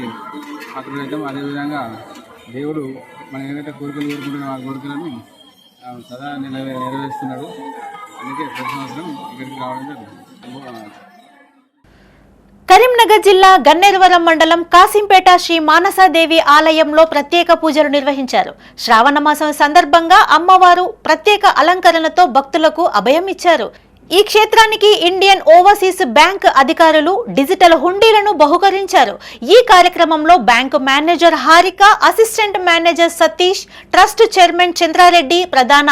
పాత్రలవుతాం. అదేవిధంగా దేవుడు మనం ఏదైతే కోరికలు కోరుకుంటున్న ఆ కోరికలను సదా నెరవేరుస్తున్నాడు. అందుకే ప్రతి సంవత్సరం ఇక్కడికి రావడం జరుగుతుంది. కరీంనగర్ జిల్లా గన్నేరువరం మండలం కాసింపేట శ్రీ మానసాదేవి ఆలయంలో ప్రత్యేక పూజలు నిర్వహించారు. శ్రావణ మాసం సందర్భంగా అమ్మవారు ప్రత్యేక అలంకరణతో భక్తులకు అభయం ఇచ్చారు. ఈ క్షేత్రానికి ఇండియన్ ఓవర్సీస్ బ్యాంక్ అధికారులు డిజిటల్ హుండీలను బహుకరించారు. ఈ కార్యక్రమంలో bank manager Harika, assistant manager Satish, trust chairman Chandrareddy, ప్రధాన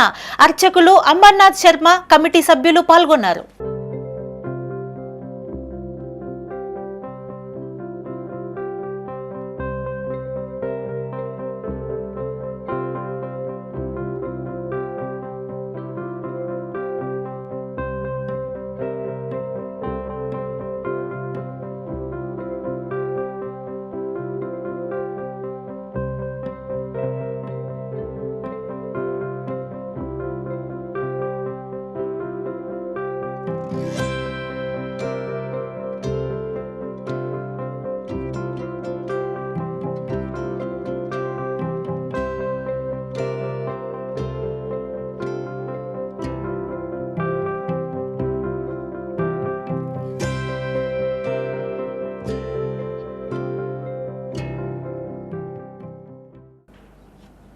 అర్చకులు అమర్నాథ్ శర్మ, కమిటీ సభ్యులు పాల్గొన్నారు.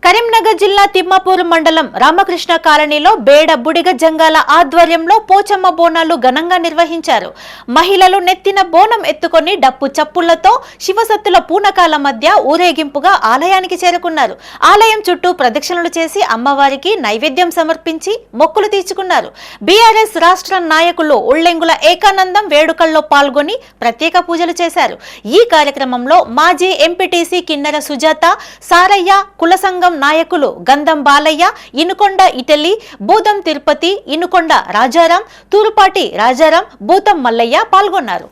కరీంనగర్ జిల్లా తిమ్మాపూర్ మండలం రామకృష్ణ కాలనీలో బేడ బుడిగ జంగాల ఆధ్వర్యంలో పోచమ్మ బోనాలు ఘనంగా నిర్వహించారు. మహిళలు నెత్తిన బోనం ఎత్తుకొని డప్పు చప్పుళ్లతో శివసత్తుల పూనకాల మధ్య ఊరేగింపుగా ఆలయానికి చేరుకున్నారు. ఆలయం చుట్టూ ప్రదక్షిణలు చేసి అమ్మవారికి నైవేద్యం సమర్పించి మొక్కులు తీర్చుకున్నారు. బీఆర్ఎస్ రాష్ట్ర నాయకులు ఉళ్ళెంగుల ఏకానందం వేడుకల్లో పాల్గొని ప్రత్యేక పూజలు చేశారు. ఈ కార్యక్రమంలో మాజీ ఎంపీటీసీ కిన్నెర సుజాత, సారయ్య, కుల సంఘం నాయకులు గంధం బాలయ్య, ఇనుకొండ ఇటలి, బూదం తిరుపతి, ఇనుకొండ రాజారాం, తూరుపాటి రాజారాం, బూతం మల్లయ్య పాల్గొన్నారు.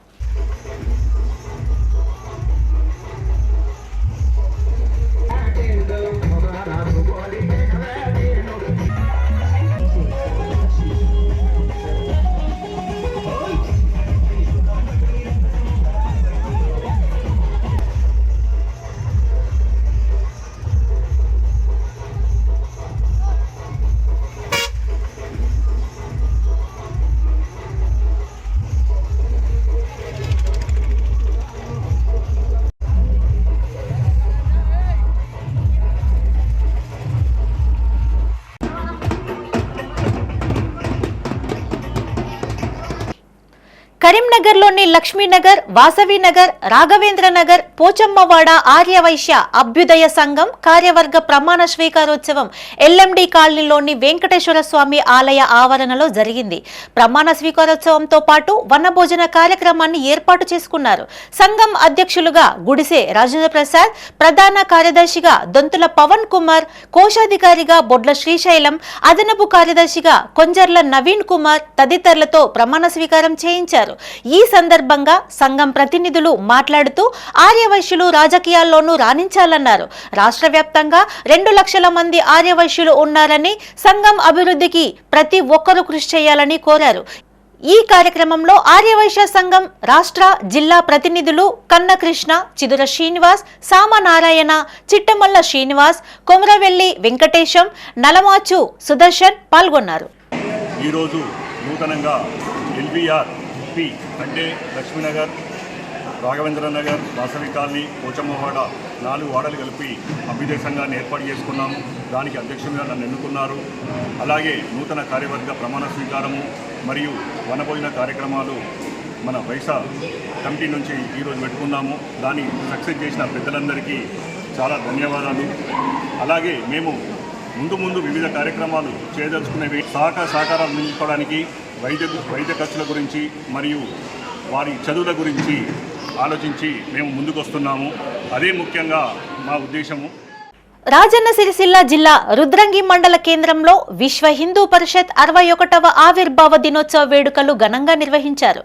కరీంనగర్లోని లక్ష్మీనగర్, వాసవినగర్, రాఘవేంద్రనగర్, పోచమ్మవాడ ఆర్యవైశ్య అభ్యుదయ సంఘం కార్యవర్గ ప్రమాణ స్వీకారోత్సవం ఎల్ఎండి కాలనీలోని వెంకటేశ్వర స్వామి ఆలయ ఆవరణలో జరిగింది. ప్రమాణ స్వీకారోత్సవంతో పాటు వనభోజన కార్యక్రమాన్ని ఏర్పాటు చేసుకున్నారు. సంఘం అధ్యక్షులుగా గుడిసె రాజేంద్ర ప్రసాద్, ప్రధాన కార్యదర్శిగా దొంతుల పవన్ కుమార్, కోశాధికారిగా బొడ్ల శ్రీశైలం, అదనపు కార్యదర్శిగా కొంజర్ల నవీన్ కుమార్ తదితరులతో ప్రమాణ స్వీకారం చేయించారు. ఈ సందర్భంగా సంఘం ప్రతినిధులు మాట్లాడుతూ ఆర్యవైశ్యులు రాజకీయాల్లోనూ రాణించాలన్నారు. రాష్ట్ర వ్యాప్తంగా 2 లక్షల మంది ఆర్యవైశ్యులు ఉన్నారని, సంఘం అభివృద్ధికి ప్రతి ఒక్కరూ కృషి చేయాలని కోరారు. ఈ కార్యక్రమంలో ఆర్యవైశ్య సంఘం రాష్ట్ర, జిల్లా ప్రతినిధులు కన్నకృష్ణ, చిదుర శ్రీనివాస్, సామనారాయణ, చిట్టమల్ల శ్రీనివాస్, కొమరవెల్లి వెంకటేశం, నలమాచు సుదర్శన్ పాల్గొన్నారు. ఈరోజు నూతనంగా ఎల్బీఆర్ అంటే లక్ష్మీనగర్ రాఘవేంద్ర నగర్, వాసవి కాలనీ, పోచమ్మవాడ 4 వార్డులు కలిపి అభ్యుదయ సంఘాన్ని ఏర్పాటు చేసుకున్నాము. దానికి అధ్యక్షుడిగా నన్ను ఎన్నుకున్నారు. అలాగే నూతన కార్యవర్గ ప్రమాణ స్వీకారము మరియు వనభోజన కార్యక్రమాలు మన వైసా కమిటీ నుంచి ఈరోజు పెట్టుకున్నాము. దాన్ని సక్సెస్ చేసిన పెద్దలందరికీ చాలా ధన్యవాదాలు. అలాగే మేము ముందు వివిధ కార్యక్రమాలు చేయదలుచుకునేవి సహకారాలు నిలుపుకోవడానికి వైద్య ఖర్చుల గురించి మరియు వారి చదువుల గురించి ఆలోచించి మేము ముందుకు వస్తున్నాము. అదే ముఖ్యంగా మా ఉద్దేశము. రాజన్న సిరిసిల్ల జిల్లా రుద్రంగి మండల కేంద్రంలో విశ్వ హిందూ పరిషత్ 61వ ఆవిర్భావ దినోత్సవ వేడుకలు ఘనంగా నిర్వహించారు.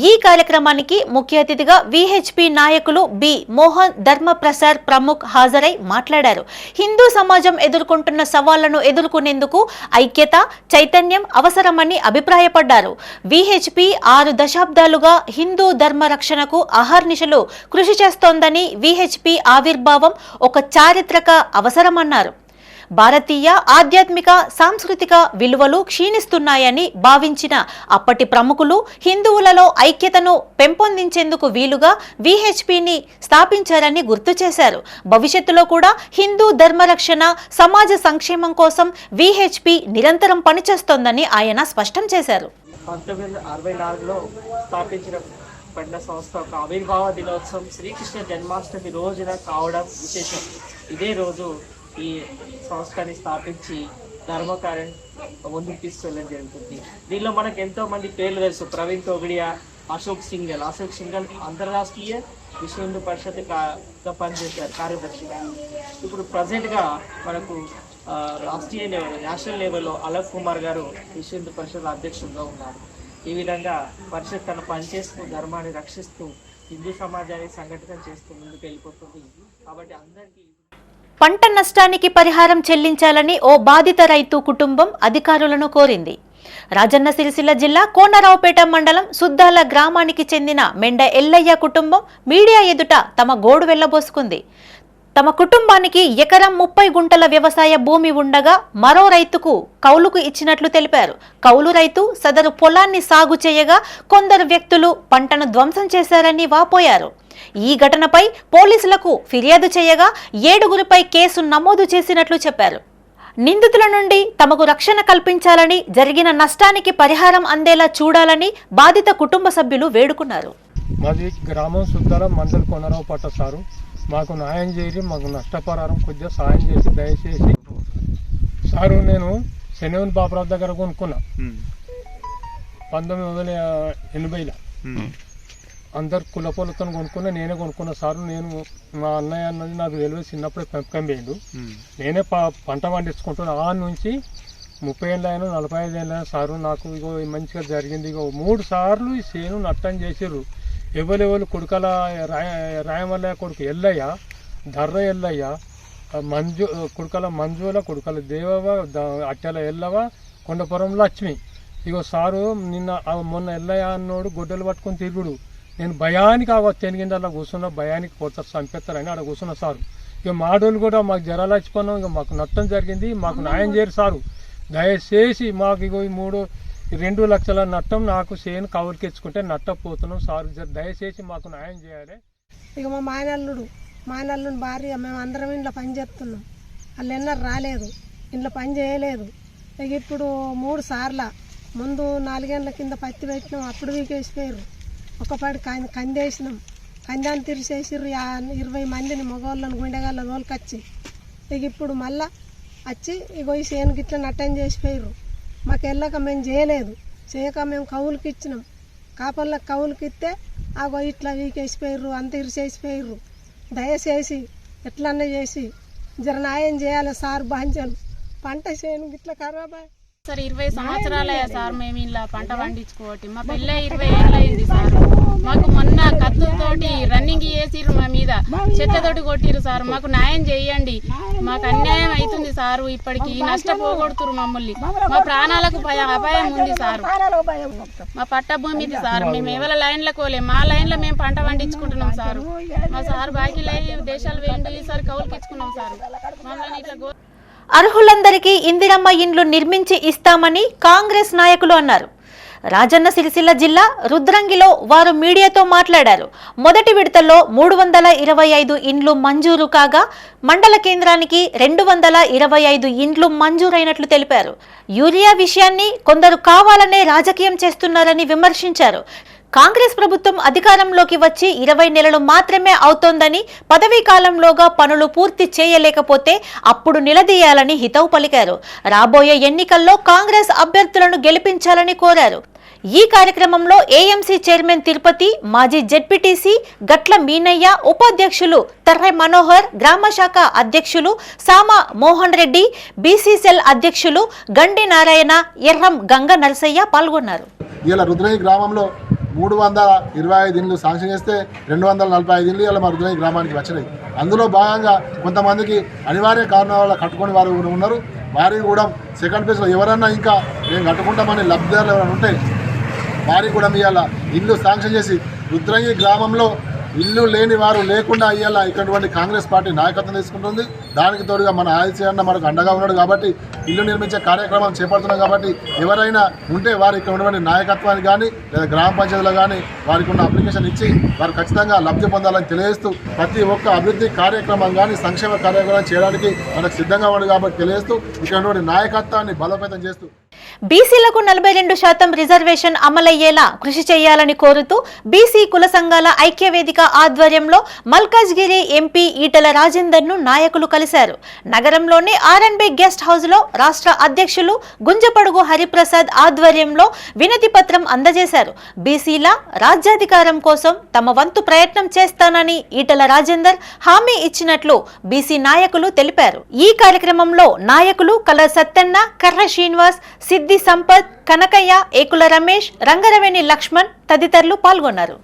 ఈ కార్యక్రమానికి ముఖ్య అతిథిగా విహెచ్పి నాయకులు బి మోహన్ ధర్మప్రసాద్ ప్రముఖ్ హాజరై మాట్లాడారు. హిందూ సమాజం ఎదుర్కొంటున్న సవాళ్లను ఎదుర్కొనేందుకు ఐక్యత, చైతన్యం అవసరమని అభిప్రాయపడ్డారు. విహెచ్పి 6 దశాబ్దాలుగా హిందూ ధర్మ రక్షణకు అహర్నిశలు కృషి చేస్తోందని, విహెచ్పి ఆవిర్భావం ఒక చారిత్రక అవసరమన్నారు. భారతీయ ఆధ్యాత్మిక సాంస్కృతిక విలువలు క్షీణిస్తున్నాయని భావించిన అప్పటి ప్రముఖులు హిందువులలో ఐక్యతను పెంపొందించేందుకు వీలుగా విహెచ్పిని స్థాపించారని గుర్తు చేశారు. భవిష్యత్తులో కూడా హిందూ ధర్మరక్షణ, సమాజ సంక్షేమం కోసం విహెచ్పి నిరంతరం పనిచేస్తోందని ఆయన స్పష్టం చేశారు. 1964లో స్థాపించిన సంస్థ ఒక ఆవిర్భావ దినోత్సవం శ్రీకృష్ణ జన్మాష్టమి రోజున కావడం విశేషం. ఇదే రోజు ఈ సంస్థని స్థాపించి ధర్మకార్యం ముందుకు తీసుకెళ్ళడం జరుగుతుంది. దీనిలో మనకు ఎంతో మంది పేర్లు తెలుసు. ప్రవీణ్ తోగడియా, అశోక్ సింగల్ అంతర్రాష్ట్రీయ విశ్వ హిందూ పరిషత్గా పనిచేశారు కార్యదర్శిగా. ఇప్పుడు ప్రజెంట్గా మనకు రాష్ట్రీయ లెవెల్, నేషనల్ లెవెల్లో అలక్ కుమార్ గారు విశ్వ హిందూ పరిషత్ అధ్యక్షుడిగా ఉన్నారు. ఈ విధంగా పరిషత్ తన పనిచేస్తూ ధర్మాన్ని రక్షిస్తూ హిందూ సమాజాన్ని సంఘటితం చేస్తూ ముందుకు వెళ్ళిపోతుంది. కాబట్టి అందరికీ పంట నష్టానికి పరిహారం చెల్లించాలని ఓ బాధిత రైతు కుటుంబం అధికారులను కోరింది. రాజన్న సిరిసిల్ల జిల్లా కోనరావుపేట మండలం సుద్దాల గ్రామానికి చెందిన మెండ ఎల్లయ్య కుటుంబం మీడియా ఎదుట తమ గోడు వెళ్లబోసుకుంది. తమ కుటుంబానికి ఎకరం 30 గుంటల వ్యవసాయ భూమి ఉండగా మరో రైతుకు కౌలుకు ఇచ్చినట్లు తెలిపారు. కౌలు రైతు సదరు పొలాన్ని సాగు చేయగా కొందరు వ్యక్తులు పంటను ధ్వంసం చేశారని వాపోయారు. ఈ ఘటనపై పోలీసులకు ఫిర్యాదు చేయగా 7గురిపై కేసు నమోదు చేసినట్లు చెప్పారు. నిందితుల నుండి తమకు రక్షణ కల్పించాలని, జరిగిన నష్టానికి పరిహారం అందేలా చూడాలని బాధిత కుటుంబ సభ్యులు వేడుకున్నారు. మాది గ్రామం సుద్దాల మండల కొనరావుపేట సారు. మాకు న్యాయం చేసి మాకు నష్టపరిహారం కొద్దిగా సాయం చేసి దయచేసి సారు. నేను శనివన్ బాబురావు దగ్గర కొనుక్కున్నా 1980లో. అందరు కులపొలతో కొనుక్కున్నా, నేనే కొనుక్కున్నా సారు. నేను మా అన్నయ్య అన్నది నాకు తెలియదు, చిన్నప్పుడే పెంపకం పోయిండు. నేనే పంట పండించుకుంటున్నా. ఆ నుంచి 30 ఏళ్ళు అయినా 45 ఏళ్ళు అయినా సారు. నాకు ఇగో మంచిగా జరిగింది. ఇగో 3 సార్లు ఈ చేను నట్టం చేసిర్రు. ఎవరెవరు కొడుకల రాయమల్లయ్య కొడుకు ఎల్లయ్య, ధర్ర ఎల్లయ్య, కొడుకల మంజుల, కొడుకల దేవవ, అట్టెల ఎల్లవ, కొండపురం లక్ష్మి. ఇగో సారు నిన్న మొన్న ఎల్లయ్య అన్నోడు గొడ్డలు పట్టుకొని తిరుగుడు. నేను భయానికి తెనిగిందలా కూర్చున్నా, భయానికి కొడతారు చంపేస్తారని ఆడ కూర్చున్నా సారు. ఇక మాడోళ్ళు కూడా మాకు జ్వరాలు వచ్చిపోయినాం, ఇక మాకు నష్టం జరిగింది, మాకు న్యాయం చేయరు సారు. దయచేసి మాకు ఇగో ఈ 2 లక్షల నష్టం నాకు చేను కవులకి ఇచ్చుకుంటే నట్టపోతున్నాం సారు. దయచేసి మాకు న్యాయం చేయాలి. ఇక మా మాయనల్లుని భార్య మేము అందరం ఇంట్లో పని చేస్తున్నాం. వాళ్ళు ఎన్నరు రాలేదు, ఇంట్లో పని చేయలేదు. ఇక ఇప్పుడు 3 సార్ల ముందు 4 గంటల కింద పత్తి పెట్టినాం, అప్పుడు వీకేసిపోయారు. ఒకపాటి కందేసినాం, కందాన్ని తిరిసేసిర్రు. 20 మందిని మగవాళ్ళని గుండెగాళ్ళ తోలుకొచ్చి ఇక ఇప్పుడు మళ్ళా వచ్చి ఇగో ఈ చేను గిట్ల నట్టం చేసిపోయారు. మాకు వెళ్ళక మేము చేయలేదు, చేయక మేము కవులకి ఇచ్చినాం. కాపర్లకు కవులకి ఇస్తే ఆగో ఇట్లా వీకేసిపోయారు, అంత ఇరిసేసిపోయారు. దయచేసి ఎట్లన్నా చేసి జర న్యాయం చేయాలి సార్. బాంచలు పంట చేను గిట్ల ఖరాబ్ సార్. 20 సంవత్సరాలయ్యా సార్ మేము ఇలా పంట పండించుకోవటం. మా పిల్ల 20 ఏళ్ళు అయింది సార్. మాకు మొన్న కత్తులతోటి రన్నింగ్ చేసిర్రు, మా మీద చెత్తతోటి కొట్టిరు సార్. మాకు న్యాయం చేయండి, మాకు అన్యాయం అవుతుంది సారు. ఇప్పటికి నష్టపోగొడుతురు మమ్మల్ని. మా ప్రాణాలకు అపాయం ఉంది సార్. మా పట్ట భూమిది సార్. మేము ఎవరి లైన్ల కోలే, మా లైన్లో మేము పంట పండించుకుంటున్నాం సార్. మా సార్ బాకీ దేశాలు వేయండి సార్, కౌలుకి ఇచ్చుకున్నాం సార్. మమ్మల్ని ఇట్లా అర్హులందరికీ ఇందిరమ్మ ఇండ్లు నిర్మించి ఇస్తామని కాంగ్రెస్ నాయకులు అన్నారు. రాజన్న సిరిసిల్ల జిల్లా రుద్రంగిలో వారు మీడియాతో మాట్లాడారు. మొదటి విడతలో 325 ఇండ్లు మంజూరు కాగా మండల కేంద్రానికి 225 ఇండ్లు మంజూరైనట్లు తెలిపారు. యూరియా విషయాన్ని కొందరు కావాలనే రాజకీయం చేస్తున్నారని విమర్శించారు. కాంగ్రెస్ ప్రభుత్వం అధికారంలోకి వచ్చి 20 నెలలు మాత్రమే అవుతోందని, పదవీ కాలంలోగా పనులు పూర్తి చేయలేకపోతే అప్పుడు నిలదీయాలని హితవు పలికారు. రాబోయే ఎన్నికల్లో కాంగ్రెస్ అభ్యర్థులను గెలిపించాలని కోరారు. ఈ కార్యక్రమంలో ఏఎంసీ చైర్మన్ తిరుపతి, మాజీ జెడ్పీటీసీ గట్ల మీనయ్య, ఉపాధ్యక్షులు తర్రె మనోహర్, గ్రామ శాఖ అధ్యక్షులు సామ మోహన్ రెడ్డి, బీసీసెల్ అధ్యక్షులు గండి నారాయణ, ఎర్రం గంగ నరసయ్య పాల్గొన్నారు. ఇలా రుద్రంగి గ్రామంలో 325 ఇండ్లు శాంక్షన్ చేస్తే 245 ఇండ్లు ఇలా మా రుద్రంగి గ్రామానికి వచ్చినాయి. అందులో భాగంగా కొంతమందికి అనివార్య కారణాల వల్ల కట్టుకొని వారు ఉన్నారు. వారికి కూడా సెకండ్ ఫేజ్లో ఎవరన్నా ఇంకా మేము కట్టుకుంటామని లబ్ధిదారులు ఎవరైనా ఉంటే వారికి కూడా ఇవాళ ఇల్లు శాంక్షన్ చేసి రుద్రంగి గ్రామంలో ఇల్లు లేని వారు లేకుండా ఇవాళ ఇటువంటి కాంగ్రెస్ పార్టీ నాయకత్వం తీసుకుంటుంది. దానికి తోడుగా మన ఆదిత్య అన్న మనకు అండగా ఉన్నాడు కాబట్టి ఇల్లు నిర్మించే కార్యక్రమం చేపడుతున్నాం. కాబట్టి ఎవరైనా ఉంటే వారు ఇక్కడ ఉన్నటువంటి నాయకత్వానికి కానీ లేదా గ్రామ పంచాయతీలో కానీ వారికి ఉన్న అప్లికేషన్ ఇచ్చి వారు ఖచ్చితంగా లబ్ధి పొందాలని తెలియజేస్తూ ప్రతి ఒక్క అభివృద్ధి కార్యక్రమం కానీ సంక్షేమ కార్యక్రమం చేయడానికి మనకు సిద్ధంగా ఉన్నాడు కాబట్టి తెలియజేస్తూ ఇక్కడ ఉన్నటువంటి నాయకత్వాన్ని బలోపేతం చేస్తూ బీసీలకు 42% రిజర్వేషన్ అమలయ్యేలా కృషి చేయాలని కోరుతూ బీసీ కుల సంఘాల ఐక్యవేదిక ఆధ్వర్యంలో మల్కాజ్గిరి ఎంపీ ఈటల రాజేందర్ ను నాయకులు కలిశారు. నగరంలోని ఆర్ఎన్బి గెస్ట్ హౌస్ లో రాష్ట్ర అధ్యక్షులు గుంజపడుగు హరిప్రసాద్ ఆధ్వర్యంలో వినతి పత్రం అందజేశారు. బీసీల రాజ్యాధికారం కోసం తమ వంతు ప్రయత్నం చేస్తానని ఈటల రాజేందర్ హామీ ఇచ్చినట్లు బీసీ నాయకులు తెలిపారు. ఈ కార్యక్రమంలో నాయకులు కల సత్తెన్న, కర్ర శ్రీనివాస్, సిద్ధి సంపత్, కనకయ్య, ఏకుల రమేష్, రంగరవేణి లక్ష్మణ్ తదితరులు పాల్గొన్నారు.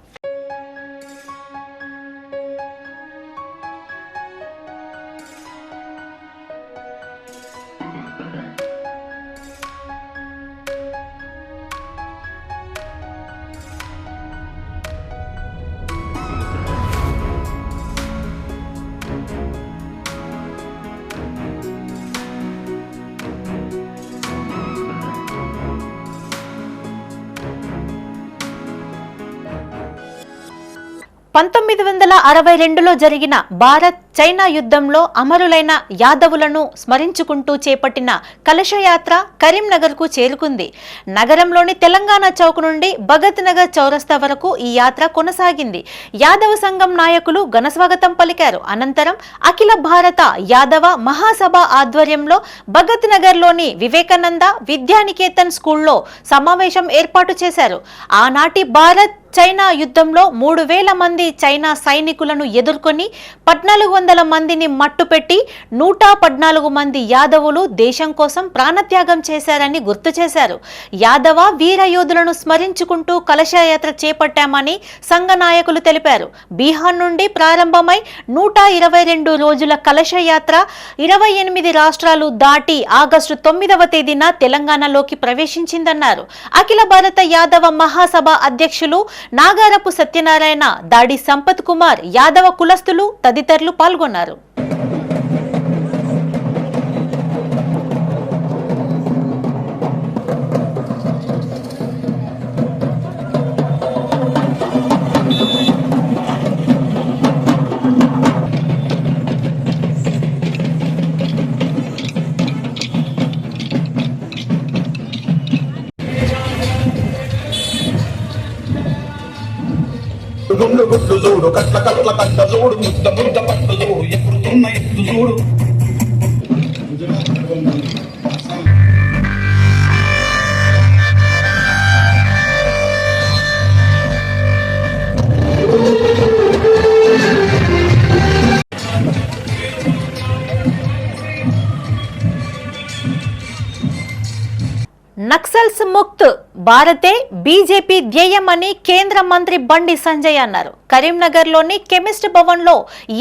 లో జరిగిన భారత్ చైనా యుద్ధంలో అమరులైన యాదవులను స్మరించుకుంటూ చేపట్టిన కలశయాత్ర కరీంనగర్ కు చేరుకుంది. నగరంలోని తెలంగాణ చౌక్ నుండి భగత్ నగర్ చౌరస్తా వరకు ఈ యాత్ర కొనసాగింది. యాదవ సంఘం నాయకులు ఘనస్వాగతం పలికారు. అనంతరం అఖిల భారత యాదవ మహాసభ ఆధ్వర్యంలో భగత్ నగర్ లోని వివేకానంద విద్యానికేతన్ స్కూల్లో సమావేశం ఏర్పాటు చేశారు. ఆనాటి భారత్ చైనా యుద్ధంలో 3000 మంది చైనా సైనికులను ఎదుర్కొని 1400 మందిని మట్టుపెట్టి 114 మంది యాదవులు దేశం కోసం ప్రాణత్యాగం చేశారని గుర్తు చేశారు. యాదవ వీర యోధులను స్మరించుకుంటూ కలశయాత్ర చేపట్టామని సంఘ నాయకులు తెలిపారు. బీహార్ నుండి ప్రారంభమై 122 రోజుల కలశయాత్ర 28 రాష్ట్రాలు దాటి ఆగస్టు 9వ తేదీన తెలంగాణలోకి ప్రవేశించిందన్నారు. అఖిల భారత యాదవ మహాసభ అధ్యక్షులు నాగారపు సత్యనారాయణ, దాడి సంపత్ కుమార్, యాదవ కులస్తులు తదితరులు పాల్గొన్నారు. గుండు గుడ్డు చూడు, కట్ల కట్ల కట్ట చూడు, ముద్ద ముద్ద పట్టు చూడు, ఎప్పుడుతున్న ఎత్తు చూడు. నక్సల్స్ ముక్త్ భారతే బీజేపీ ధ్యేయమని కేంద్ర మంత్రి బండి సంజయ్ అన్నారు. కరీంనగర్లోని కెమిస్ట్ భవన్లో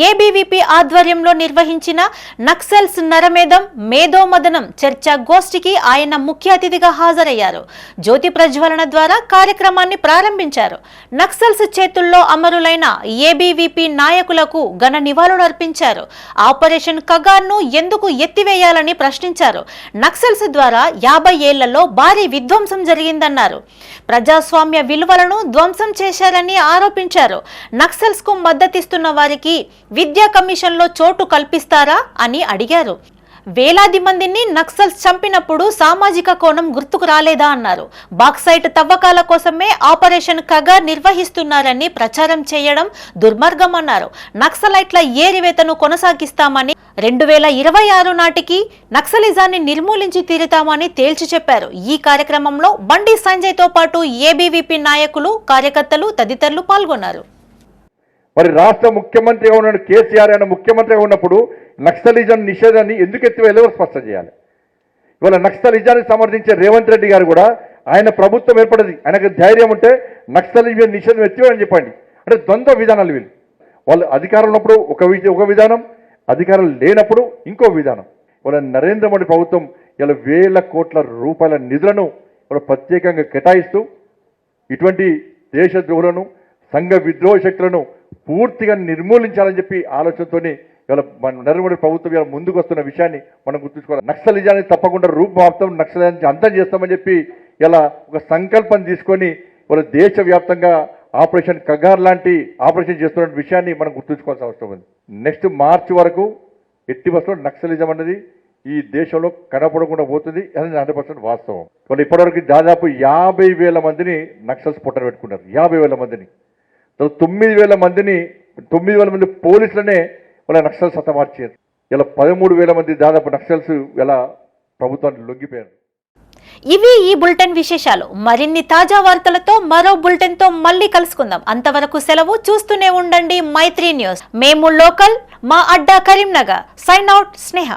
ఏబీవీపీ ఆధ్వర్యంలో నిర్వహించిన నక్సల్స్ నరమేధం మేధోమదనం చర్చా గోష్ఠికి ఆయన ముఖ్య అతిథిగా హాజరయ్యారు. జ్యోతి ప్రజ్వలన ద్వారా కార్యక్రమాన్ని ప్రారంభించారు. నక్సల్స్ చేతుల్లో అమరులైన ఏబీవీపీ నాయకులకు ఘన నివాళులు అర్పించారు. ఆపరేషన్ కగార్ను ఎందుకు ఎత్తివేయాలని ప్రశ్నించారు. నక్సల్స్ ద్వారా 50 ఏళ్లలో భారీ విధ్వంసం జరిగిందన్నారు. ప్రజాస్వామ్య విలువలను ధ్వంసం చేశారని ఆరోపించారు. నక్సల్స్ కు మద్దతిస్తున్న వారికి విద్యా కమిషన్లో చోటు కల్పిస్తారా అని అడిగారు. వేలాది మందిని నక్సల్స్ చంపినప్పుడు సామాజిక కోణం గుర్తుకు రాలేదా అన్నారు. బాక్సైట్ తవ్వకాల కోసమే ఆపరేషన్ కగార్ నిర్వహిస్తున్నారని ప్రచారం చేయడం దుర్మార్గం అన్నారు. నక్సలైట్ల ఏరివేతను కొనసాగిస్తామని 2026 నాటికి నక్సలిజాన్ని నిర్మూలించి తీరుతామని తేల్చి చెప్పారు. ఈ కార్యక్రమంలో బండి సంజయ్ తో పాటు ఏబీవీపీ నాయకులు, కార్యకర్తలు తదితరులు పాల్గొన్నారు. మరి రాష్ట్ర ముఖ్యమంత్రిగా ఉన్న కేసీఆర్ అయిన ముఖ్యమంత్రిగా ఉన్నప్పుడు నక్సలిజం నిషేధాన్ని ఎందుకు ఎత్తివేయాలో స్పష్టం చేయాలి. ఇవాళ నక్సలిజాన్ని సమర్థించే రేవంత్ రెడ్డి గారు కూడా ఆయన ప్రభుత్వం ఏర్పడింది, ఆయనకు ధైర్యం ఉంటే నక్సలిజం నిషేధం ఎత్తివేయని చెప్పండి. అంటే ద్వంద్వ విధానాలు వీళ్ళు. వాళ్ళు అధికారం ఉన్నప్పుడు ఒక విధానం, అధికారం లేనప్పుడు ఇంకో విధానం. ఇవాళ నరేంద్ర మోడీ ప్రభుత్వం ఇలా వేల కోట్ల రూపాయల నిధులను ప్రత్యేకంగా కేటాయిస్తూ ఇటువంటి దేశద్రోహులను, సంఘ విద్రోహ శక్తులను పూర్తిగా నిర్మూలించాలని చెప్పి ఆలోచనతోని ఇవాళ మన నరేంద్ర మోడీ ప్రభుత్వం ఇలా ముందుకు వస్తున్న విషయాన్ని మనం గుర్తుంచుకోవాలి. నక్సలిజాన్ని తప్పకుండా రూపుమాపుతాం, నక్సలిజాన్ని అంతం చేస్తామని చెప్పి ఇలా ఒక సంకల్పం తీసుకొని ఇవాళ దేశవ్యాప్తంగా ఆపరేషన్ కగార్ లాంటి ఆపరేషన్ చేస్తున్న విషయాన్ని మనం గుర్తుంచుకోవాల్సిన అవసరం ఉంది. నెక్స్ట్ మార్చి వరకు ఎట్టి బస్సులో నక్సలిజం అనేది ఈ దేశంలో కనపడకుండా పోతుంది. అది 100% వాస్తవం. వాళ్ళు ఇప్పటివరకు దాదాపు 50,000 మందిని నక్సల్స్ పొట్టన పెట్టుకున్నారు. 50,000 మందిని, 9,000 మంది పోలీసులనే వాళ్ళ నక్సల్స్ హతమార్చారు. ఇలా 13,000 మంది దాదాపు నక్సల్స్ ఇలా ప్రభుత్వాన్ని లొంగిపోయారు. ఇవి ఈ బులెటిన్ విశేషాలు. మరిన్ని తాజా వార్తలతో మరో బులెటిన్ తో మళ్ళీ కలుసుకుందాం. అంతవరకు సెలవు. చూస్తూనే ఉండండి మైత్రి న్యూస్. మేము లోకల్, మా అడ్డా కరీంనగర్. సైన్ అవుట్ స్నేహ.